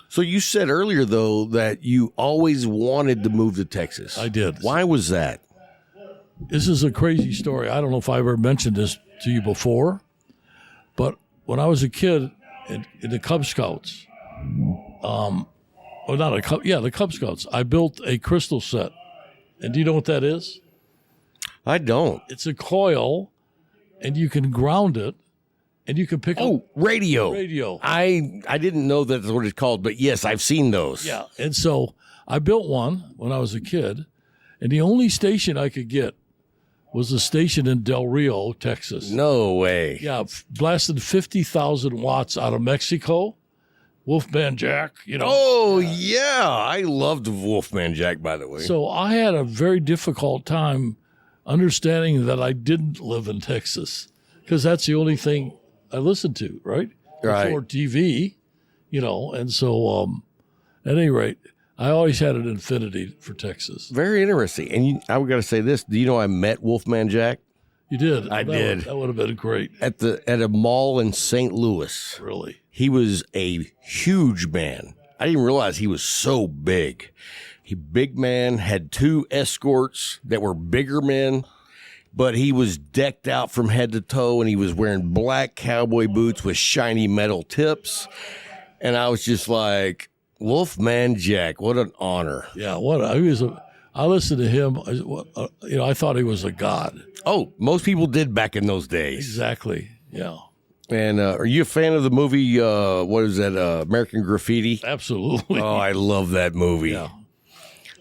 So you said earlier, though, that you always wanted to move to Texas. I did. Why was that? This is a crazy story. I don't know if I ever mentioned this to you before, but when I was a kid in the Cub Scouts, the Cub Scouts, I built a crystal set. And do you know what that is? I don't. It's a coil, and you can ground it, and you can pick up radio. Radio. I didn't know that's what it's called, but yes, I've seen those. Yeah. And so I built one when I was a kid, and the only station I could get was a station in Del Rio, Texas. No way. Yeah, blasted 50,000 watts out of Mexico. Wolfman Jack, Oh, yeah. I loved Wolfman Jack, by the way. So I had a very difficult time understanding that I didn't live in Texas because that's the only thing I listened to, right? Right. Before TV, and so at any rate, I always had an affinity for Texas. Very interesting. And I've got to say this. Do you know I met Wolfman Jack? You did? I did. That would have been great. At a mall in St. Louis. Really? He was a huge man. I didn't realize he was so big. Big man, had 2 escorts that were bigger men, but he was decked out from head to toe, and he was wearing black cowboy boots with shiny metal tips. And I was just like, Wolfman Jack, what an honor. Yeah, I listened to him. I thought he was a god. Oh, most people did back in those days. Exactly, yeah. And are you a fan of the movie, what is that, American Graffiti? Absolutely. Oh, I love that movie. Yeah.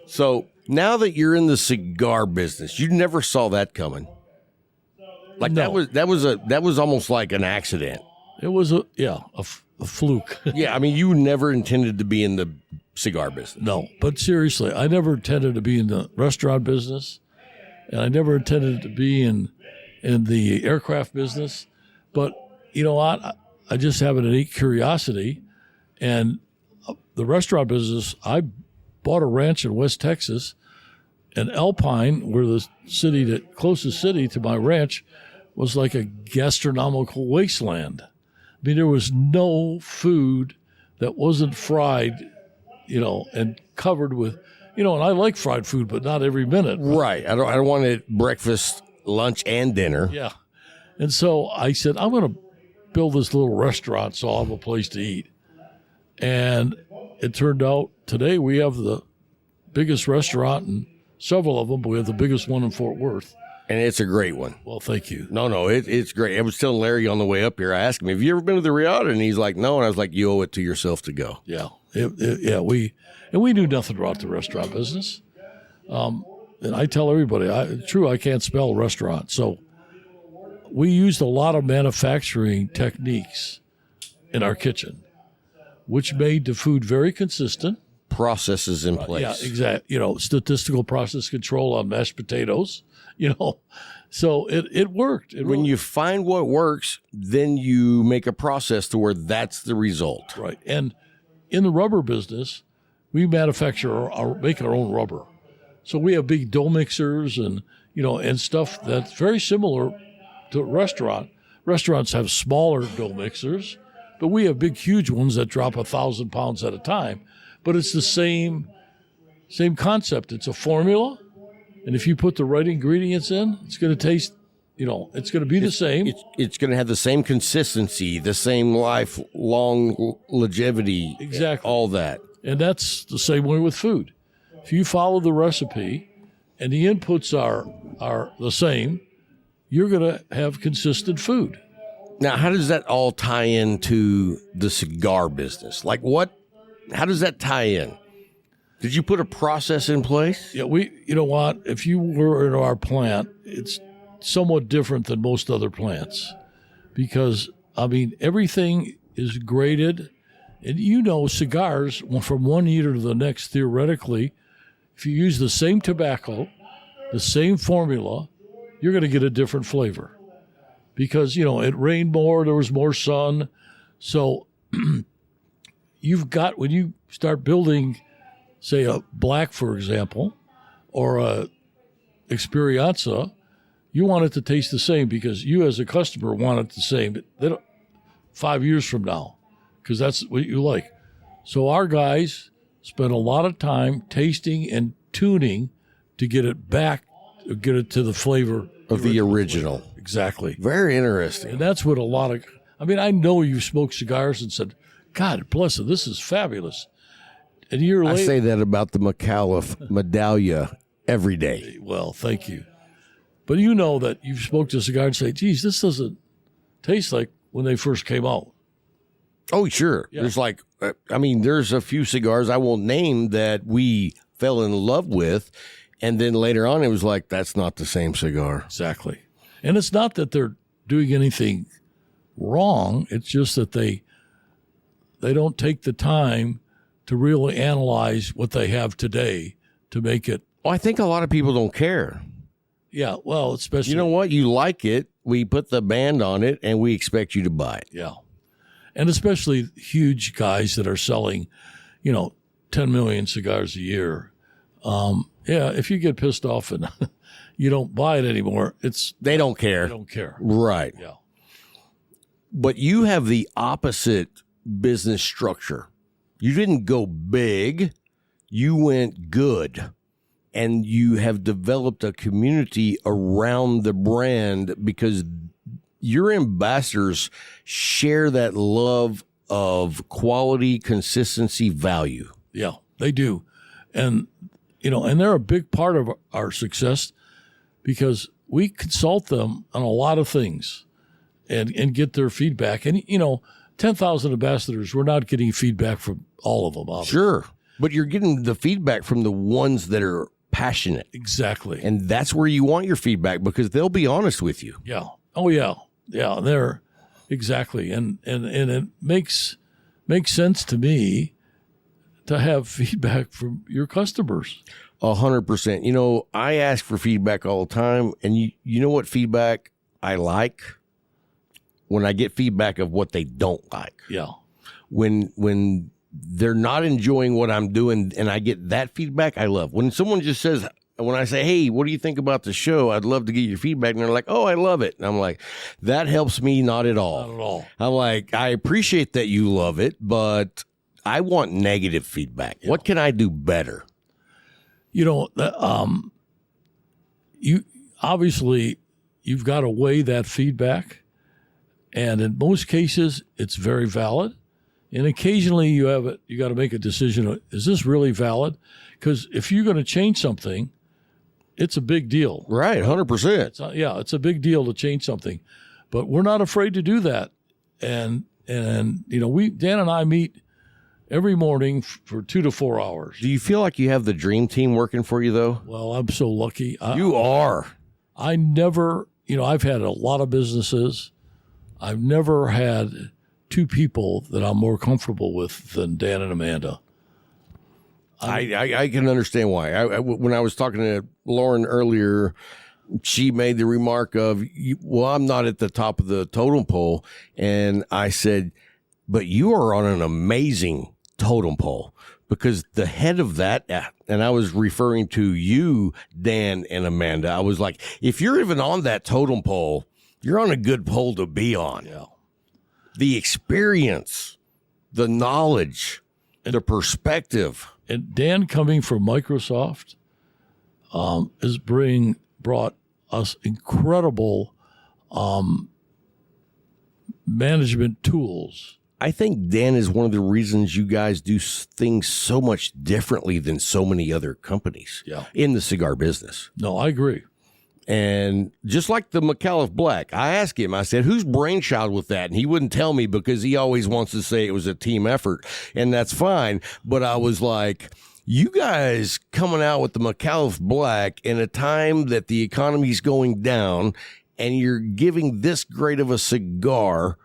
So now that you're in the cigar business, you never saw that coming. Like No. that was almost like an accident. It was a fluke. Yeah, I mean, you never intended to be in the cigar business. No, but seriously, I never intended to be in the restaurant business, and I never intended to be in the aircraft business. But you know what? I just have an innate curiosity, and the restaurant business. I bought a ranch in West Texas, and Alpine, where the closest city to my ranch, was like a gastronomical wasteland. I mean, there was no food that wasn't fried, and covered with, and I like fried food, but not every minute. Right. I don't want it breakfast, lunch, and dinner. Yeah. And so I said, I'm going to build this little restaurant so I'll have a place to eat. And it turned out today we have the biggest restaurant, and several of them, but we have the biggest one in Fort Worth. And it's a great one. Well, thank you. No, it's great. I was telling Larry on the way up here, I asked him, have you ever been to the Riata? And he's like, no. And I was like, you owe it to yourself to go. Yeah. We knew nothing about the restaurant business. And I tell everybody, I can't spell restaurant. So we used a lot of manufacturing techniques in our kitchen, which made the food very consistent. Processes in place. Yeah, exactly. Statistical process control on mashed potatoes, So it worked. When you find what works, then you make a process to where that's the result. Right. And in the rubber business, we manufacture make our own rubber. So we have big dough mixers and stuff that's very similar to a restaurant. Restaurants have smaller dough mixers, but we have big, huge ones that drop 1,000 pounds at a time. But it's the same concept. It's a formula, and if you put the right ingredients in, it's going to taste, it's going to be the same. It's going to have the same consistency, the same lifelong longevity. Exactly. All that. And that's the same way with food. If you follow the recipe and the inputs are the same, you're going to have consistent food. Now, how does that all tie into the cigar business? Like how does that tie in? Did you put a process in place? Yeah, you know what? If you were in our plant, it's somewhat different than most other plants because, everything is graded. And cigars, from one year to the next, theoretically, if you use the same tobacco, the same formula, you're going to get a different flavor. Because, it rained more, there was more sun. So when you start building, say, a black, for example, or a Experienza, you want it to taste the same because you as a customer want it the same. They don't, 5 years from now, because that's what you like. So our guys spend a lot of time tasting and tuning to get it back, get it to the flavor Of the original. Exactly. Very interesting. And that's what a lot of, I mean, I know you smoked cigars and said, God bless it, this is fabulous. And a year I later, say that about the Micallef Medallia every day. well, thank you. But you know that you've smoked a cigar and say, geez, this doesn't taste like when they first came out. Oh, sure. Yeah. There's like, there's a few cigars I won't name that we fell in love with. And then later on, it was like, that's not the same cigar. Exactly. And it's not that they're doing anything wrong. It's just that they don't take the time to really analyze what they have today to make it. Well, I think a lot of people don't care. Yeah, well, especially. You know what? You like it. We put the band on it, and we expect you to buy it. Yeah. And especially huge guys that are selling, 10 million cigars a year. Yeah, if you get pissed off and you don't buy it anymore, They don't care. they don't care. Right. Yeah. But you have the opposite business structure. You didn't go big. You went good. And you have developed a community around the brand because your ambassadors share that love of quality, consistency, value. Yeah, they do. And, and they're a big part of our success because we consult them on a lot of things and get their feedback. And, 10,000 ambassadors, we're not getting feedback from all of them, obviously. Sure. But you're getting the feedback from the ones that are passionate. Exactly. And that's where you want your feedback because they'll be honest with you. Yeah. Oh, yeah. Yeah, they're exactly. And it makes sense to me to have feedback from your customers. 100%. I ask for feedback all the time. And you know what feedback I like? When I get feedback of what they don't like. Yeah. When they're not enjoying what I'm doing and I get that feedback, I love. When someone just says, when I say, hey, what do you think about the show? I'd love to get your feedback. And they're like, oh, I love it. And I'm like, that helps me not at all. Not at all. I'm like, I appreciate that you love it, but I want negative feedback. Yeah. What can I do better? You obviously, you've got to weigh that feedback. And in most cases, it's very valid. And occasionally you got to make a decision. Is this really valid? Because if you're going to change something, it's a big deal. Right, 100%. It's a big deal to change something. But we're not afraid to do that. And Dan and I meet every morning for 2 to 4 hours. Do you feel like you have the dream team working for you, though? Well, I'm so lucky. You are. I never, I've had a lot of businesses. I've never had two people that I'm more comfortable with than Dan and Amanda. I can understand why. When I was talking to Lauren earlier, she made the remark of, well, I'm not at the top of the totem pole. And I said, but you are on an amazing totem pole because the head of that, and I was referring to you, Dan and Amanda. I was like, if you're even on that totem pole, you're on a good pole to be on. Yeah. The experience, the knowledge, the perspective. And Dan coming from Microsoft has brought us incredible management tools. I think Dan is one of the reasons you guys do things so much differently than so many other companies in the cigar business. No, I agree. And just like the Micallef Black, I asked him, I said, whose brainchild was that? And he wouldn't tell me because he always wants to say it was a team effort. And that's fine. But I was like, you guys coming out with the Micallef Black in a time that the economy's going down and you're giving this great of a cigar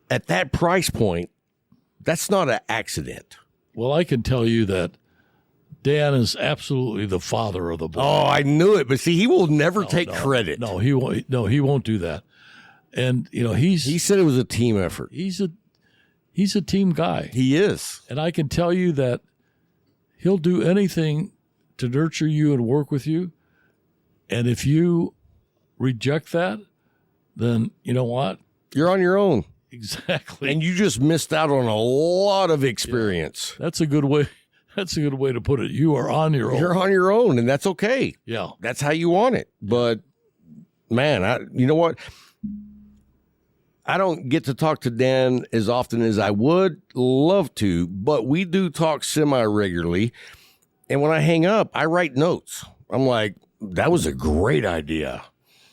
at that price point, that's not an accident. Well, I can tell you that Dan is absolutely the father of the Black. Oh, I knew it. But see, he will never take credit. No, he won't. No, he won't do that. And he said it was a team effort. He's a team guy. He is. And I can tell you that he'll do anything to nurture you and work with you. And if you reject that, then you know what? You're on your own. Exactly. And you just missed out on a lot of experience. That's a good way. That's a good way to put it. You are on your own. You're on your own, and that's okay. Yeah. That's how you want it. But, man, you know what? I don't get to talk to Dan as often as I would love to, but we do talk semi-regularly. And when I hang up, I write notes. I'm like, that was a great idea.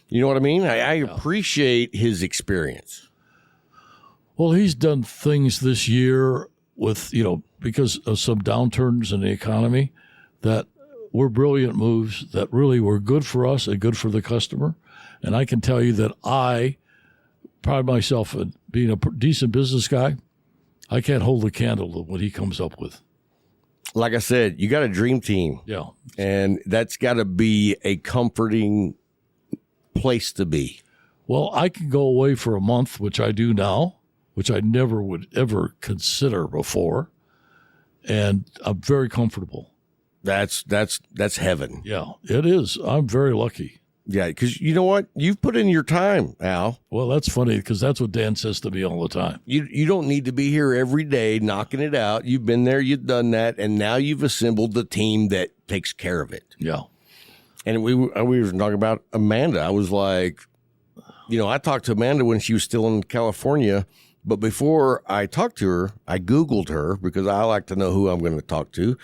You know what I mean? I appreciate his experience. Well, he's done things this year with, because of some downturns in the economy that were brilliant moves that really were good for us and good for the customer. And I can tell you that I pride myself in being a decent business guy. I can't hold a candle to what he comes up with. Like I said, you got a dream team. Yeah. And that's got to be a comforting place to be. Well, I can go away for a month, which I do now, which I never would ever consider before. And I'm very comfortable. That's heaven. Yeah, it is. I'm very lucky. Yeah, because you know what? You've put in your time, Al. Well, that's funny because that's what Dan says to me all the time. You don't need to be here every day knocking it out. You've been there, you've done that, and now you've assembled the team that takes care of it. Yeah. And we were talking about Amanda. I was like, I talked to Amanda when she was still in California, but before I talked to her, I Googled her because I like to know who I'm going to talk to.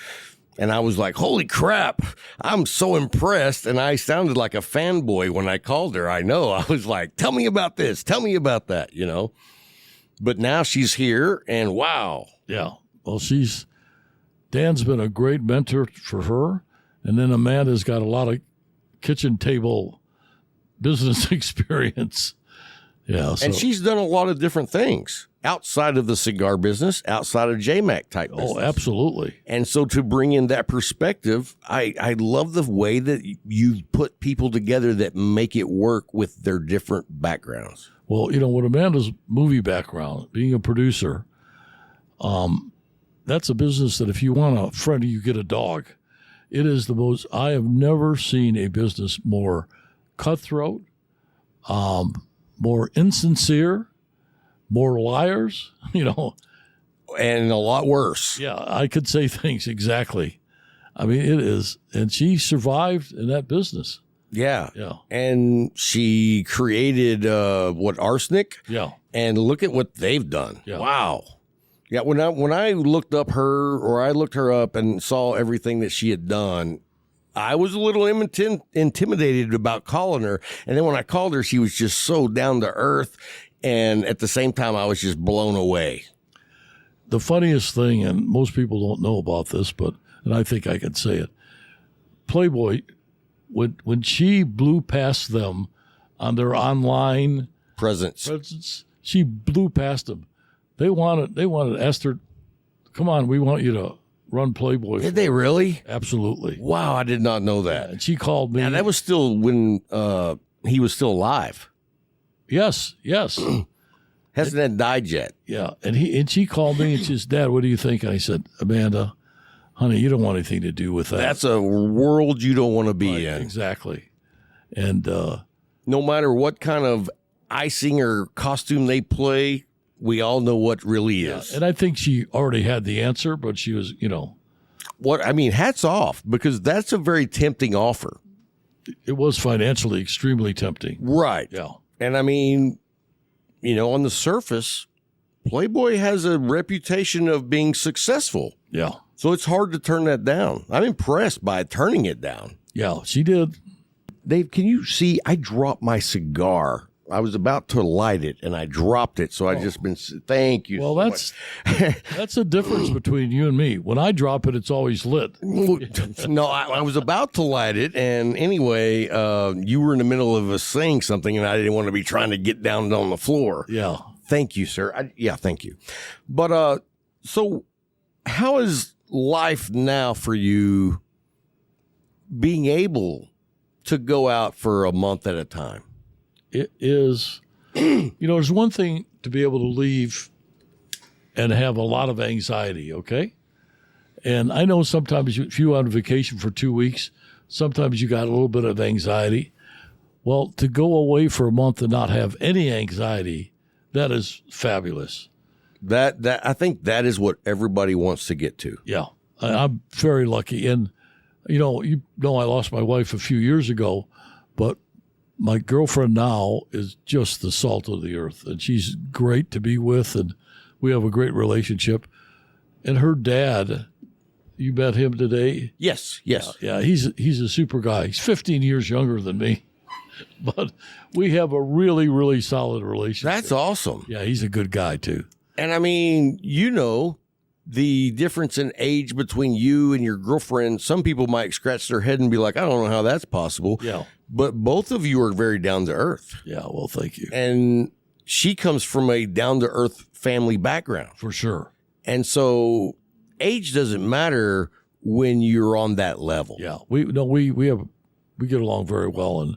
And I was like, holy crap, I'm so impressed. And I sounded like a fanboy when I called her. I know. I was like, tell me about this. Tell me about that, But now she's here, and wow. Yeah. Well, Dan's been a great mentor for her. And then Amanda's got a lot of kitchen table business experience. Yeah. And she's done a lot of different things outside of the cigar business, outside of JMAC type business. Oh, absolutely. And so to bring in that perspective, I love the way that you put people together that make it work with their different backgrounds. Well, with Amanda's movie background, being a producer, that's a business that if you want a friend, you get a dog. It is I have never seen a business more cutthroat, more insincere, more liars, And a lot worse. Yeah, I could say things exactly. I mean, it is. And she survived in that business. Yeah. Yeah. And she created, Arsenic? Yeah. And look at what they've done. Yeah. Wow. Yeah, when I looked up I looked her up and saw everything that she had done, I was a little intimidated about calling her. And then when I called her, she was just so down to earth. And at the same time, I was just blown away. The funniest thing, and most people don't know about this, and I think I can say it, Playboy, when she blew past them on their online presence, she blew past them. They wanted Esther, come on, we want you to run Playboy. Did they really? Absolutely. Wow, I did not know that. And she called me. Now, that was still when he was still alive. Yes. Hasn't died yet. Yeah, and she called me and she says, Dad, what do you think? And I said, Amanda, honey, you don't want anything to do with that. That's a world you don't want to be in. Exactly. And no matter what kind of icing or costume they play, we all know what really is. And I think she already had the answer, but she was, hats off, because that's a very tempting offer. It was financially extremely tempting. Right. Yeah. And on the surface, Playboy has a reputation of being successful. Yeah. So it's hard to turn that down. I'm impressed by turning it down. Yeah, she did. Dave, can you see? I dropped my cigar. I was about to light it, and I dropped it. So I just been. Thank you. Well, that's the difference between you and me. When I drop it, it's always lit. No, I was about to light it, and anyway, you were in the middle of us saying something, and I didn't want to be trying to get down on the floor. Yeah. Thank you, sir. Thank you. But so, how is life now for you? Being able to go out for a month at a time. It is, there's one thing to be able to leave and have a lot of anxiety, okay? And I know sometimes if you're on vacation for 2 weeks, sometimes you got a little bit of anxiety. Well, to go away for a month and not have any anxiety, that is fabulous. That I think that is what everybody wants to get to. Yeah, I'm very lucky. And, I lost my wife a few years ago, but my girlfriend now is just the salt of the earth. And she's great to be with, and we have a great relationship. And her dad, you met him today? Yes. Yeah, he's a super guy. He's 15 years younger than me. But we have a really, really solid relationship. That's awesome. Yeah, he's a good guy, too. And I mean, the difference in age between you and your girlfriend, some people might scratch their head and be like, I don't know how that's possible. Yeah. But both of you are very down to earth. Yeah, well, thank you. And she comes from a down to earth family background. For sure. And so age doesn't matter when you're on that level. Yeah. We get along very well,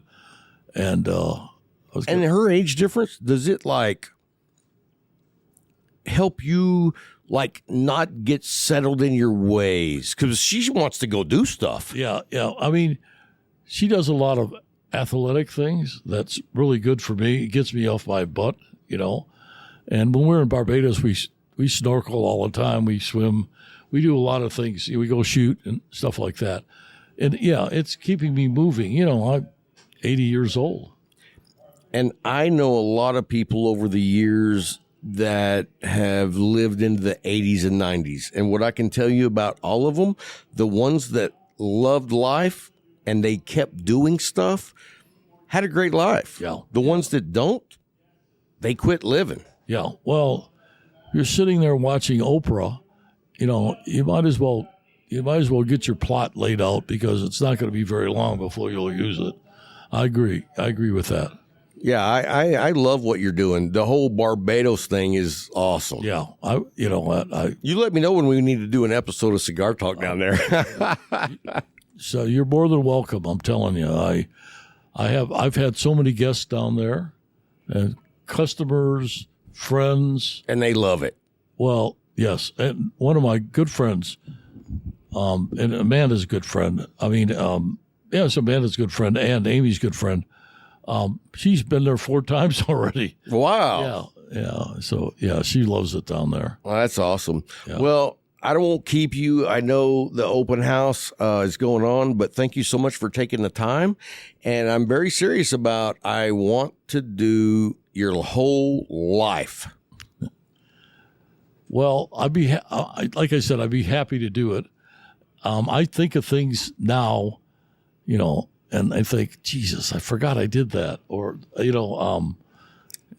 and her age difference, does it like help you like not get settled in your ways? Because she wants to go do stuff. Yeah. I mean, she does a lot of athletic things. That's really good for me. It gets me off my butt, And when we're in Barbados, we snorkel all the time. We swim. We do a lot of things. We go shoot and stuff like that. And yeah, it's keeping me moving. I'm 80 years old. And I know a lot of people over the years that have lived into the 80s and 90s. And what I can tell you about all of them, the ones that loved life and they kept doing stuff, had a great life. Yeah. The ones that don't, they quit living. Yeah. Well, you're sitting there watching Oprah, you might as well get your plot laid out, because it's not going to be very long before you'll use it. I agree with that. Yeah, I love what you're doing. The whole Barbados thing is awesome. Yeah, you know what? You let me know when we need to do an episode of Cigar Talk down there. So you're more than welcome. I'm telling you, I've had so many guests down there, and customers, friends, and they love it. Well, yes, and one of my good friends, and Amanda's a good friend. I mean, so Amanda's a good friend, and Amy's a good friend. She's been there 4 times already. Wow. Yeah. So, yeah, she loves it down there. Well, that's awesome. Yeah. Well, I won't keep you. I know the open house is going on, but thank you so much for taking the time. And I'm very serious about, I want to do your whole life. Well, like I said, I'd be happy to do it. I think of things now, and I think, Jesus, I forgot I did that. Or, Well,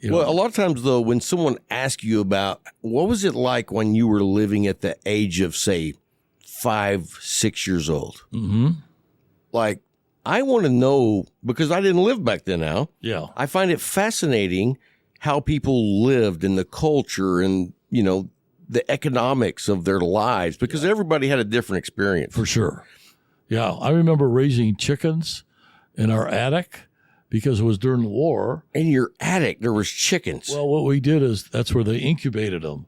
a lot of times, though, when someone asks you about what was it like when you were living at the age of, say, 5, 6 years old? Mm-hmm. Like, I want to know, because I didn't live back then now. Yeah. I find it fascinating how people lived and the culture and, the economics of their lives, because everybody had a different experience. For sure. Yeah. I remember raising chickens in our attic, because it was during the war. In your attic, there was chickens. Well, what we did is that's where they incubated them.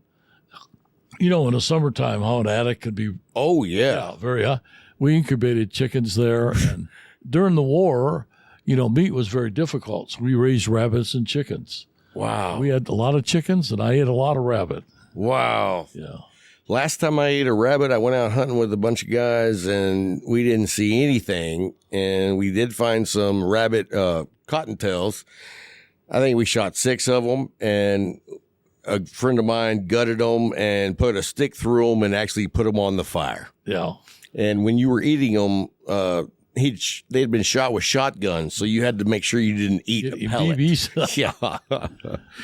In the summertime, how an attic could be. Oh, yeah. Very hot. We incubated chickens there. And during the war, meat was very difficult. So we raised rabbits and chickens. Wow. We had a lot of chickens, and I ate a lot of rabbit. Wow. Yeah. Last time I ate a rabbit, I went out hunting with a bunch of guys, and we didn't see anything. And we did find some rabbit cottontails. I think we shot 6 of them, and a friend of mine gutted them and put a stick through them and actually put them on the fire. Yeah. And when you were eating them, they'd been shot with shotguns, so you had to make sure you didn't eat the pellet. BBs. Yeah.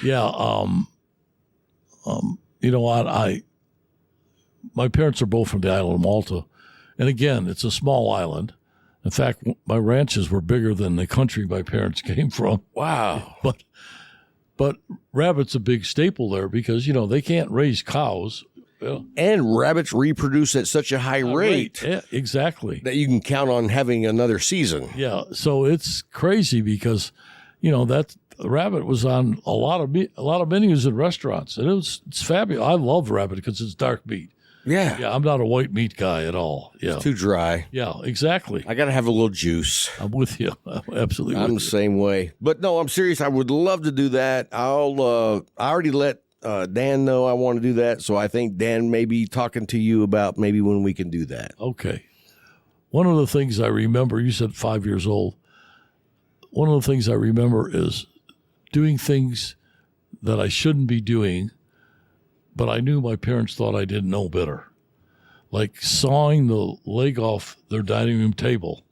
Yeah. You know what? My parents are both from the island of Malta. And again, it's a small island. In fact, my ranches were bigger than the country my parents came from. Wow. But rabbit's a big staple there, because, they can't raise cows. And rabbits reproduce at such a high rate. Yeah, exactly. That you can count on having another season. Yeah. So it's crazy, because, that rabbit was on a lot of menus in restaurants, and it's fabulous. I love rabbit because it's dark meat. Yeah. Yeah, I'm not a white meat guy at all. Yeah. Too dry. Yeah, exactly. I got to have a little juice. I'm with you. I'm absolutely I'm the with you. same way. But no, I'm serious. I would love to do that. I already let Dan know I want to do that. So I think Dan may be talking to you about maybe when we can do that. Okay. One of the things I remember, you said 5 years old. One of the things I remember is doing things that I shouldn't be doing, but I knew my parents thought I didn't know better. Like sawing the leg off their dining room table.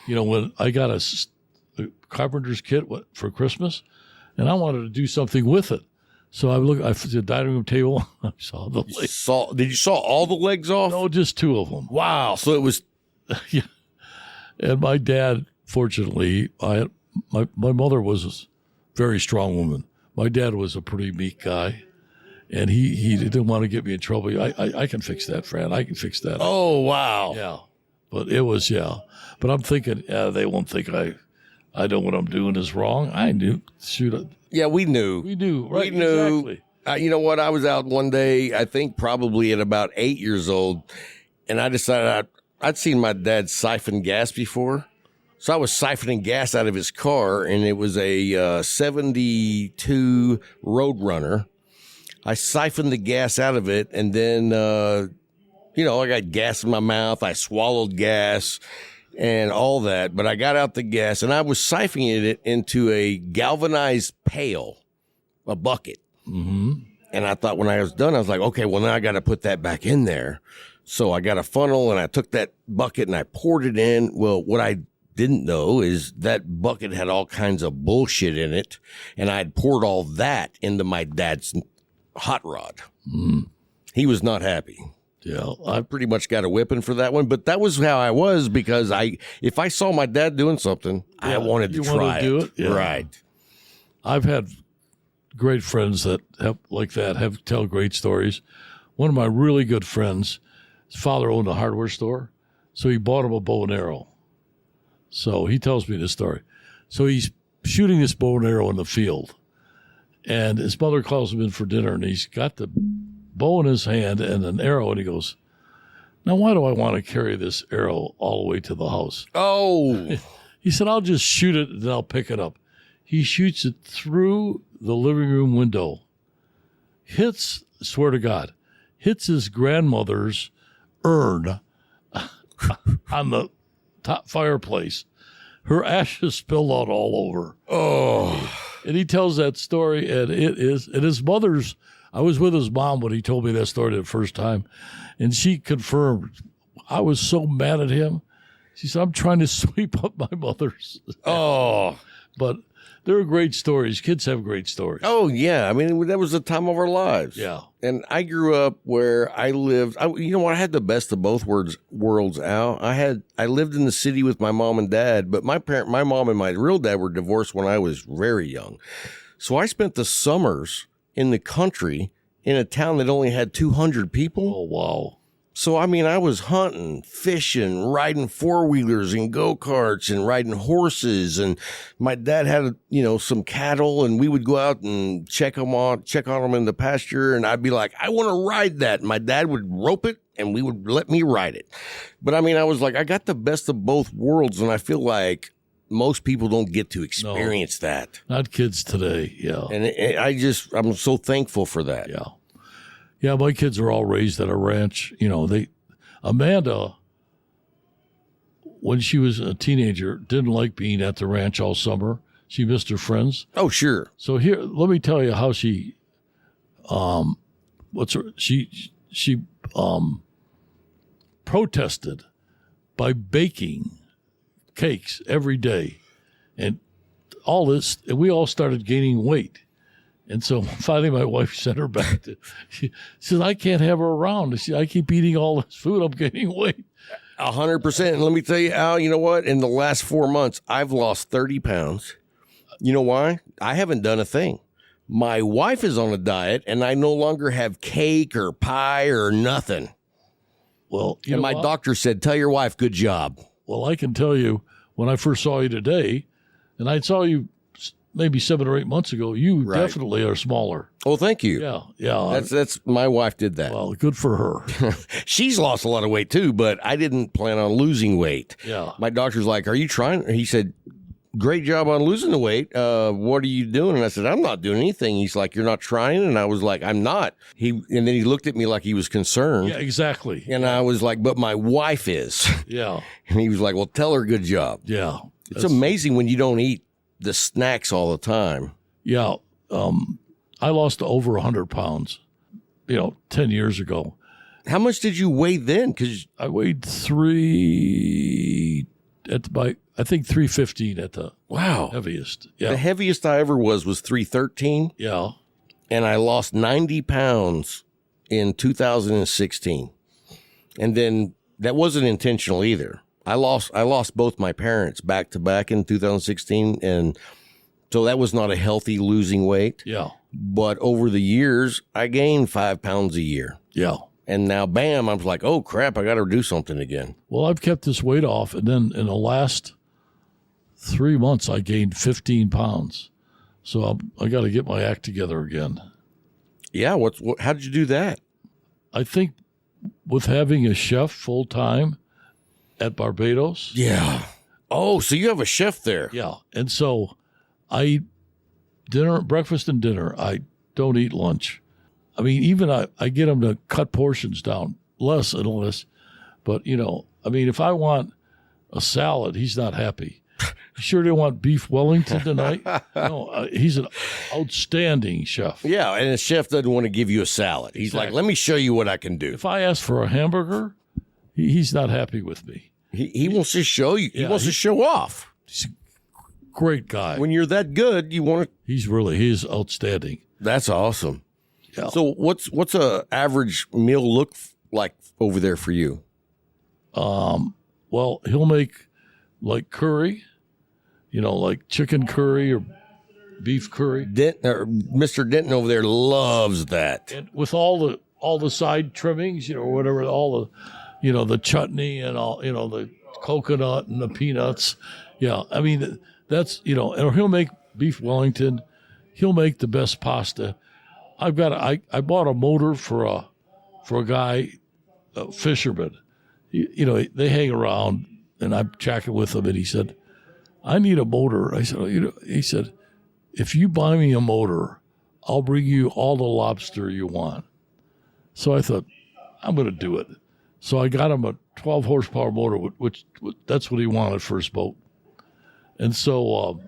You know, when I got a carpenter's kit for Christmas, and I wanted to do something with it. So I looked at the dining room table. I saw the legs. Did you saw all the legs off? No, just two of them. Wow. So it was. Yeah. And my dad, fortunately, my mother was a very strong woman. My dad was a pretty meek guy, and he didn't want to get me in trouble. I can fix that, Fran. I can fix that. Oh, wow. Yeah. But it was, yeah. But I'm thinking, they won't think I know what I'm doing is wrong. I knew. Shoot. Yeah, we knew. We knew, right? We knew. Exactly. You know what? I was out one day, I think probably at about 8 years old, and I decided I'd seen my dad siphon gas before. So I was siphoning gas out of his car, and it was a 72 Roadrunner. I siphoned the gas out of it, and then, I got gas in my mouth. I swallowed gas and all that, but I got out the gas, and I was siphoning it into a galvanized pail, a bucket. Mm-hmm. And I thought when I was done, I was like, okay, well, now I got to put that back in there. So I got a funnel, and I took that bucket, and I poured it in. Well, what I didn't know is that bucket had all kinds of bullshit in it, and I'd poured all that into my dad's hot rod. He was not happy. Yeah. I pretty much got a whipping for that one, but that was how I was because if I saw my dad doing something, I wanted to try to do it. Yeah. Right. I've had great friends that tell great stories. One of my really good friends, his father owned a hardware store, so he bought him a bow and arrow. So he tells me this story. So he's shooting this bow and arrow in the field, and his mother calls him in for dinner, and he's got the bow in his hand and an arrow, and he goes, "Now, why do I want to carry this arrow all the way to the house?" Oh. He said, "I'll just shoot it, and then I'll pick it up." He shoots it through the living room window, swear to God, hits his grandmother's urn on the top fireplace. Her ashes spilled out all over. Oh. And he tells that story, and his mother's, I was with his mom when he told me that story the first time, and she confirmed, I was so mad at him. She said, "I'm trying to sweep up my mother's." Oh. But they're great stories. Kids have great stories. Oh, yeah. I mean, that was the time of our lives. Yeah. And I grew up where I lived. I had the best of both worlds, Al. I lived in the city with my mom and dad, but my mom and my real dad were divorced when I was very young. So I spent the summers in the country in a town that only had 200 people. Oh, wow. So, I mean, I was hunting, fishing, riding four-wheelers and go-karts and riding horses. And my dad had, some cattle, and we would go out and check on them in the pasture. And I'd be like, I want to ride that. And my dad would rope it, and we would let me ride it. But, I mean, I was like, I got the best of both worlds, and I feel like most people don't get to experience that. Not kids today, yeah. And I'm so thankful for that. Yeah. Yeah, my kids are all raised at a ranch. Amanda, when she was a teenager, didn't like being at the ranch all summer. She missed her friends. Oh, sure. So here, let me tell you how she, she protested by baking cakes every day, and all this, and we all started gaining weight. And so finally my wife sent her back she says, "I can't have her around. I keep eating all this food. I'm gaining weight." 100%. And let me tell you, Al, you know what? In the last 4 months, I've lost 30 pounds. You know why? I haven't done a thing. My wife is on a diet, and I no longer have cake or pie or nothing. Well, and my doctor said, "Tell your wife, good job." Well, I can tell you, when I first saw you today, and I saw you maybe 7 or 8 months ago, you definitely are smaller. Oh, thank you. Yeah. That's my wife did that. Well, good for her. She's lost a lot of weight too, but I didn't plan on losing weight. Yeah. My doctor's like, "Are you trying?" He said, "Great job on losing the weight. What are you doing?" And I said, "I'm not doing anything." He's like, "You're not trying?" And I was like, "I'm not." And then he looked at me like he was concerned. Yeah, exactly. And I was like, "But my wife is." Yeah. And he was like, "Well, tell her good job." Yeah. It's amazing when you don't eat the snacks all the time. Yeah. I lost over 100 pounds, 10 years ago. How much did you weigh then? Because I weighed 315 at the heaviest. Yeah. the heaviest I ever was 313, Yeah. and I lost 90 pounds in 2016. And then that wasn't intentional either. I lost both my parents back to back in 2016, and so that was not a healthy losing weight. Yeah. But over the years, I gained 5 pounds a year. Yeah. And now, bam, I was like, oh, crap, I got to do something again. Well, I've kept this weight off, and then in the last 3 months, I gained 15 pounds. So I got to get my act together again. Yeah, how did you do that? I think with having a chef full time at Barbados. Yeah. Oh, so you have a chef there. Yeah. And so I eat breakfast and dinner. I don't eat lunch. I mean, even I get them to cut portions down less and less. But, if I want a salad, he's not happy. You sure they want beef Wellington tonight? No, he's an outstanding chef. Yeah, and a chef doesn't want to give you a salad. He's like, let me show you what I can do. If I ask for a hamburger, he's not happy with me. He wants to show you. He wants to show off. He's a great guy. When you're that good, you want to. He is outstanding. That's awesome. Yeah. So what's a average meal look like over there for you? Well, he'll make like curry, like chicken curry or beef curry. Mr. Denton over there loves that. And with all the side trimmings, whatever, all the, the chutney and all, the coconut and the peanuts. Yeah. I mean, that's, and he'll make beef Wellington. He'll make the best pasta. I bought a motor for a guy, a fisherman. They hang around, and I'm chatting with him, and he said, "I need a motor." I said, he said, "If you buy me a motor, I'll bring you all the lobster you want." So I thought, I'm going to do it. So I got him a 12 horsepower motor, which that's what he wanted for his boat. And so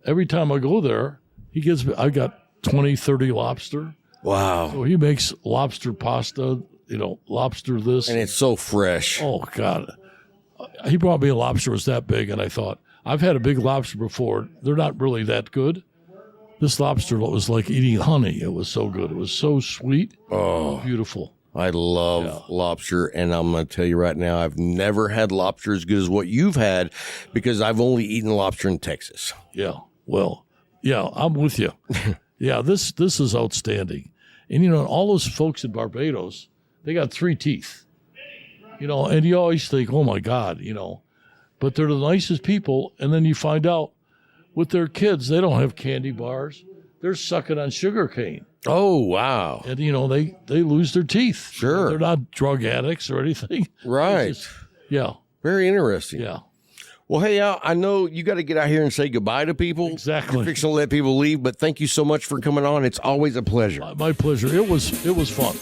every time I go there, I got 20, 30 lobster. Wow. So he makes lobster pasta, lobster this. And it's so fresh. Oh, God. He brought me a lobster that was that big, and I thought, I've had a big lobster before. They're not really that good. This lobster was like eating honey. It was so good. It was so sweet. Oh. Beautiful. I love lobster, and I'm going to tell you right now, I've never had lobster as good as what you've had because I've only eaten lobster in Texas. Yeah. Well, yeah, I'm with you. Yeah, this is outstanding. And, all those folks in Barbados, they got 3 teeth. And you always think, oh, my God, But they're the nicest people. And then you find out with their kids, they don't have candy bars. They're sucking on sugar cane. Oh, wow. And, they lose their teeth. Sure. They're not drug addicts or anything. Right. Yeah. Very interesting. Yeah. Well, hey, Al, I know you got to get out here and say goodbye to people. Exactly. You're fixing to let people leave, but thank you so much for coming on. It's always a pleasure. My pleasure. It was fun.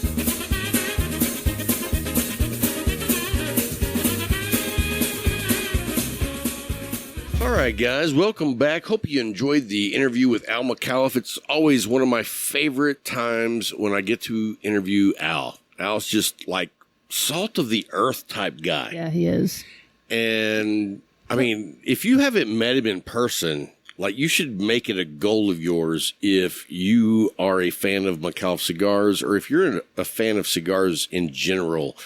All right, guys, welcome back. Hope you enjoyed the interview with Al Micallef. It's always one of my favorite times when I get to interview Al. Al's just like salt of the earth type guy. Yeah, he is. And I mean, if you haven't met him in person, like you should make it a goal of yours if you are a fan of Micallef Cigars or if you're a fan of cigars in general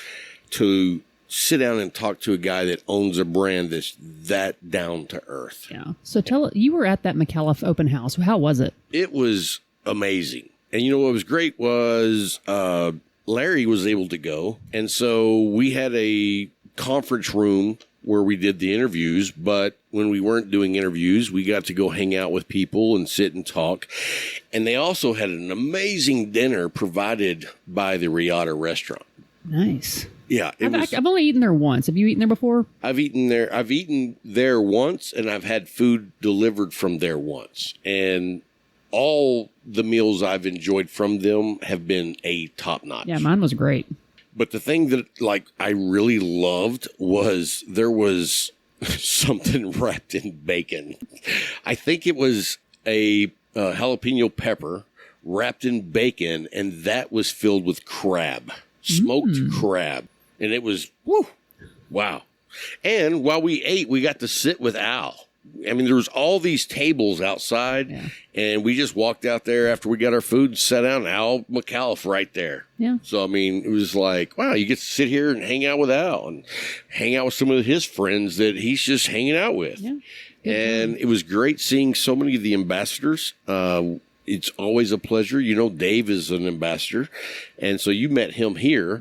to sit down and talk to a guy that owns a brand that's that down to earth. Yeah. So you were at that Micallef open house. How was it? It was amazing. And what was great was Larry was able to go. And so we had a conference room where we did the interviews. But when we weren't doing interviews, we got to go hang out with people and sit and talk. And they also had an amazing dinner provided by the Riata restaurant. Nice. Yeah, I've only eaten there once. Have you eaten there before? I've eaten there once, and I've had food delivered from there once. And all the meals I've enjoyed from them have been a top notch. Yeah, mine was great. But the thing that I really loved was there was something wrapped in bacon. I think it was a jalapeno pepper wrapped in bacon, and that was filled with crab, smoked crab. And it was, wow. And while we ate, we got to sit with Al. I mean, there was all these tables outside, and we just walked out there after we got our food and sat down. Al Micallef right there. Yeah. So, I mean, it was like, wow, you get to sit here and hang out with Al and hang out with some of his friends that he's just hanging out with. Yeah. And it was great seeing so many of the ambassadors. It's always a pleasure. You know, Dave is an ambassador, and so you met him here,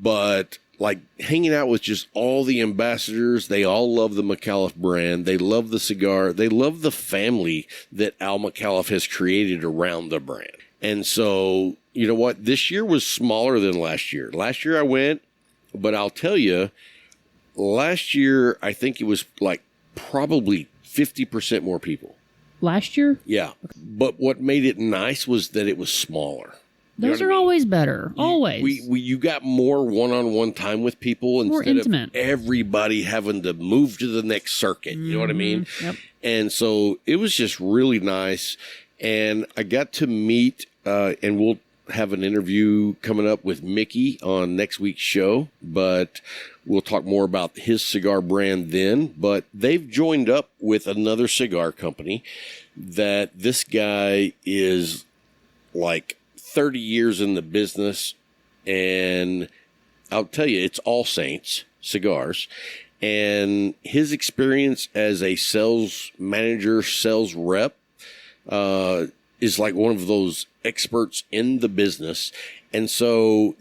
but like hanging out with just all the ambassadors, they all love the Micallef brand. They love the cigar. They love the family that Al Micallef has created around the brand. And so, you know what? This year was smaller than last year. Last year I went, but I'll tell you, last year I think it was like probably 50% more people. Last year? Yeah. But what made it nice was that it was smaller. Those are always better. Always. You got more one-on-one time with people more instead intimate. of everybody having to move to the next circuit. You know what I mean? Yep. And so it was just really nice. And I got to meet, and we'll have an interview coming up with Mickey on next week's show, but we'll talk more about his cigar brand then. But they've joined up with another cigar company that this guy is like 30 years in the business, and I'll tell you, it's All Saints Cigars, and his experience as a sales manager, sales rep, is like one of those experts in the business. And so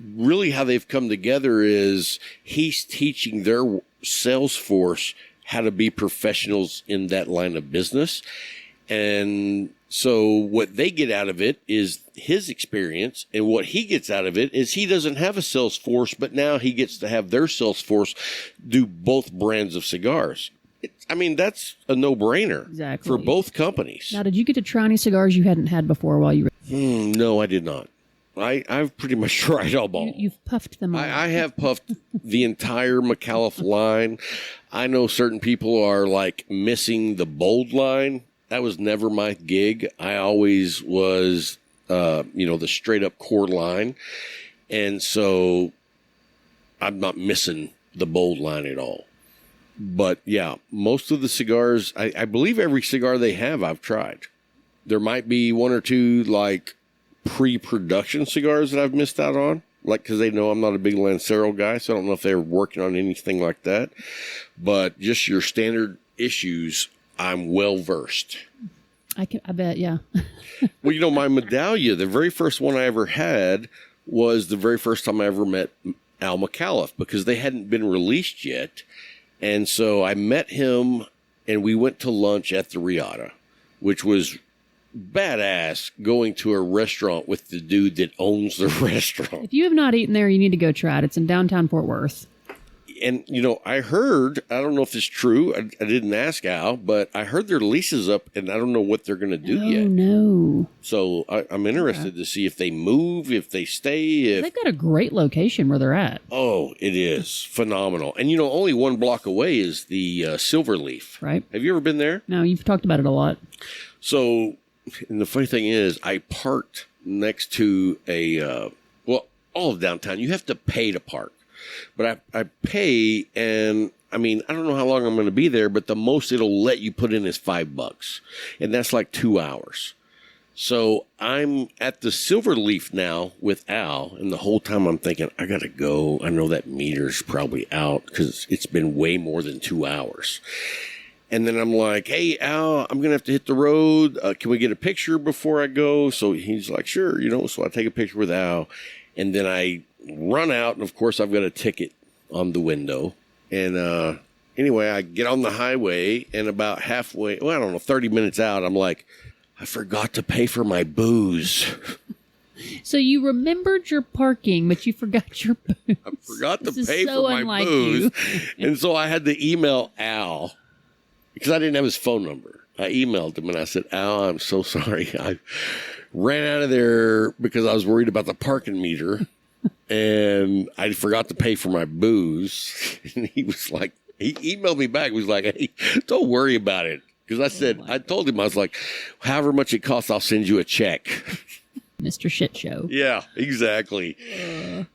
really how they've come together is he's teaching their sales force how to be professionals in that line of business. And so what they get out of it is his experience, and what he gets out of it is he doesn't have a sales force, but now he gets to have their sales force do both brands of cigars. I mean, that's a no-brainer for both companies. Now, did you get to try any cigars you hadn't had before while you were... No, I did not. I've pretty much tried all. You've puffed them all. I have puffed the entire Micallef line. I know certain people are like missing the bold line. That was never my gig. I always was, the straight up core line. And so I'm not missing the bold line at all. But yeah, most of the cigars, I believe every cigar they have, I've tried. There might be one or two like pre-production cigars that I've missed out on, like because they know I'm not a big Lancero guy, so I don't know if they're working on anything like that. But just your standard issues, I'm well versed. I bet, yeah. Well, my medallia, the very first one I ever had was the very first time I ever met Al Micallef, because they hadn't been released yet. And so I met him, and we went to lunch at the Riata, which was badass, going to a restaurant with the dude that owns the restaurant. If you have not eaten there, you need to go try it. It's in downtown Fort Worth. And, I heard, I don't know if it's true, I didn't ask Al, but I heard their lease is up, and I don't know what they're going to do yet. Oh, no. So I'm interested to see if they move, if they stay. They've got a great location where they're at. Oh, it is phenomenal. And, only 1 block away is the Silverleaf. Right. Have you ever been there? No, you've talked about it a lot. So, and the funny thing is, I parked next to all of downtown, you have to pay to park. But I pay, and I don't know how long I'm going to be there, but the most it'll let you put in is $5, and that's like 2 hours. So I'm at the Silverleaf now with Al, and the whole time I'm thinking, I got to go. I know that meter's probably out because it's been way more than 2 hours. And then I'm like, hey, Al, I'm going to have to hit the road. Can we get a picture before I go? So he's like, sure, so I take a picture with Al, and then I run out, and of course I've got a ticket on the window, And anyway, I get on the highway, and about halfway, well, I don't know, 30 minutes out, I'm like, I forgot to pay for my booze. So you remembered your parking, but you forgot your booze. I forgot to This is pay so for my unlike booze. you. And so I had to email Al because I didn't have his phone number. I emailed him and I said, Al, I'm so sorry. I ran out of there because I was worried about the parking meter and I forgot to pay for my booze. And he was like, he emailed me back. He was like, hey, don't worry about it. Because I said, I told him, I was like, however much it costs, I'll send you a check. Mr. Shit Show. Yeah, exactly.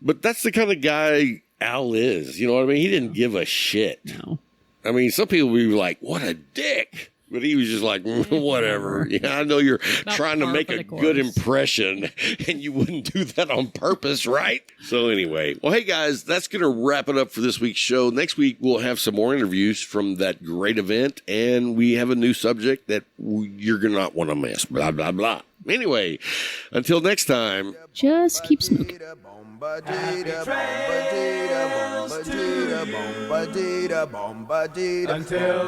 But that's the kind of guy Al is. You know what I mean? He didn't give a shit. No. I mean, some people would be like, what a dick. But he was just like, whatever. Yeah, I know you're trying to par make for a the good course. impression, and you wouldn't do that on purpose, right? So anyway, well, hey, guys, that's going to wrap it up for this week's show. Next week, we'll have some more interviews from that great event, and we have a new subject that you're going to not want to miss, blah, blah, blah. Anyway, until next time. Just keep smoking. Until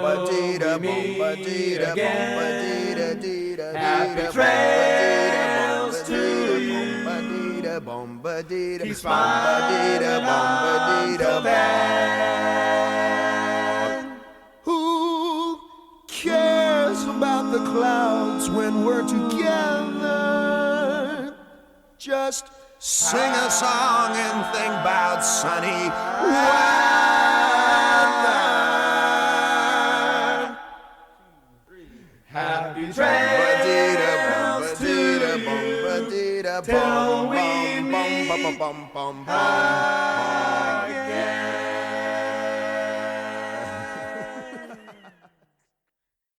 we meet again. Happy trails to you. Keep smiling until then. Who cares about the clouds when we're together? Just sing a song and think about sunny weather. Happy trails to you till we meet again.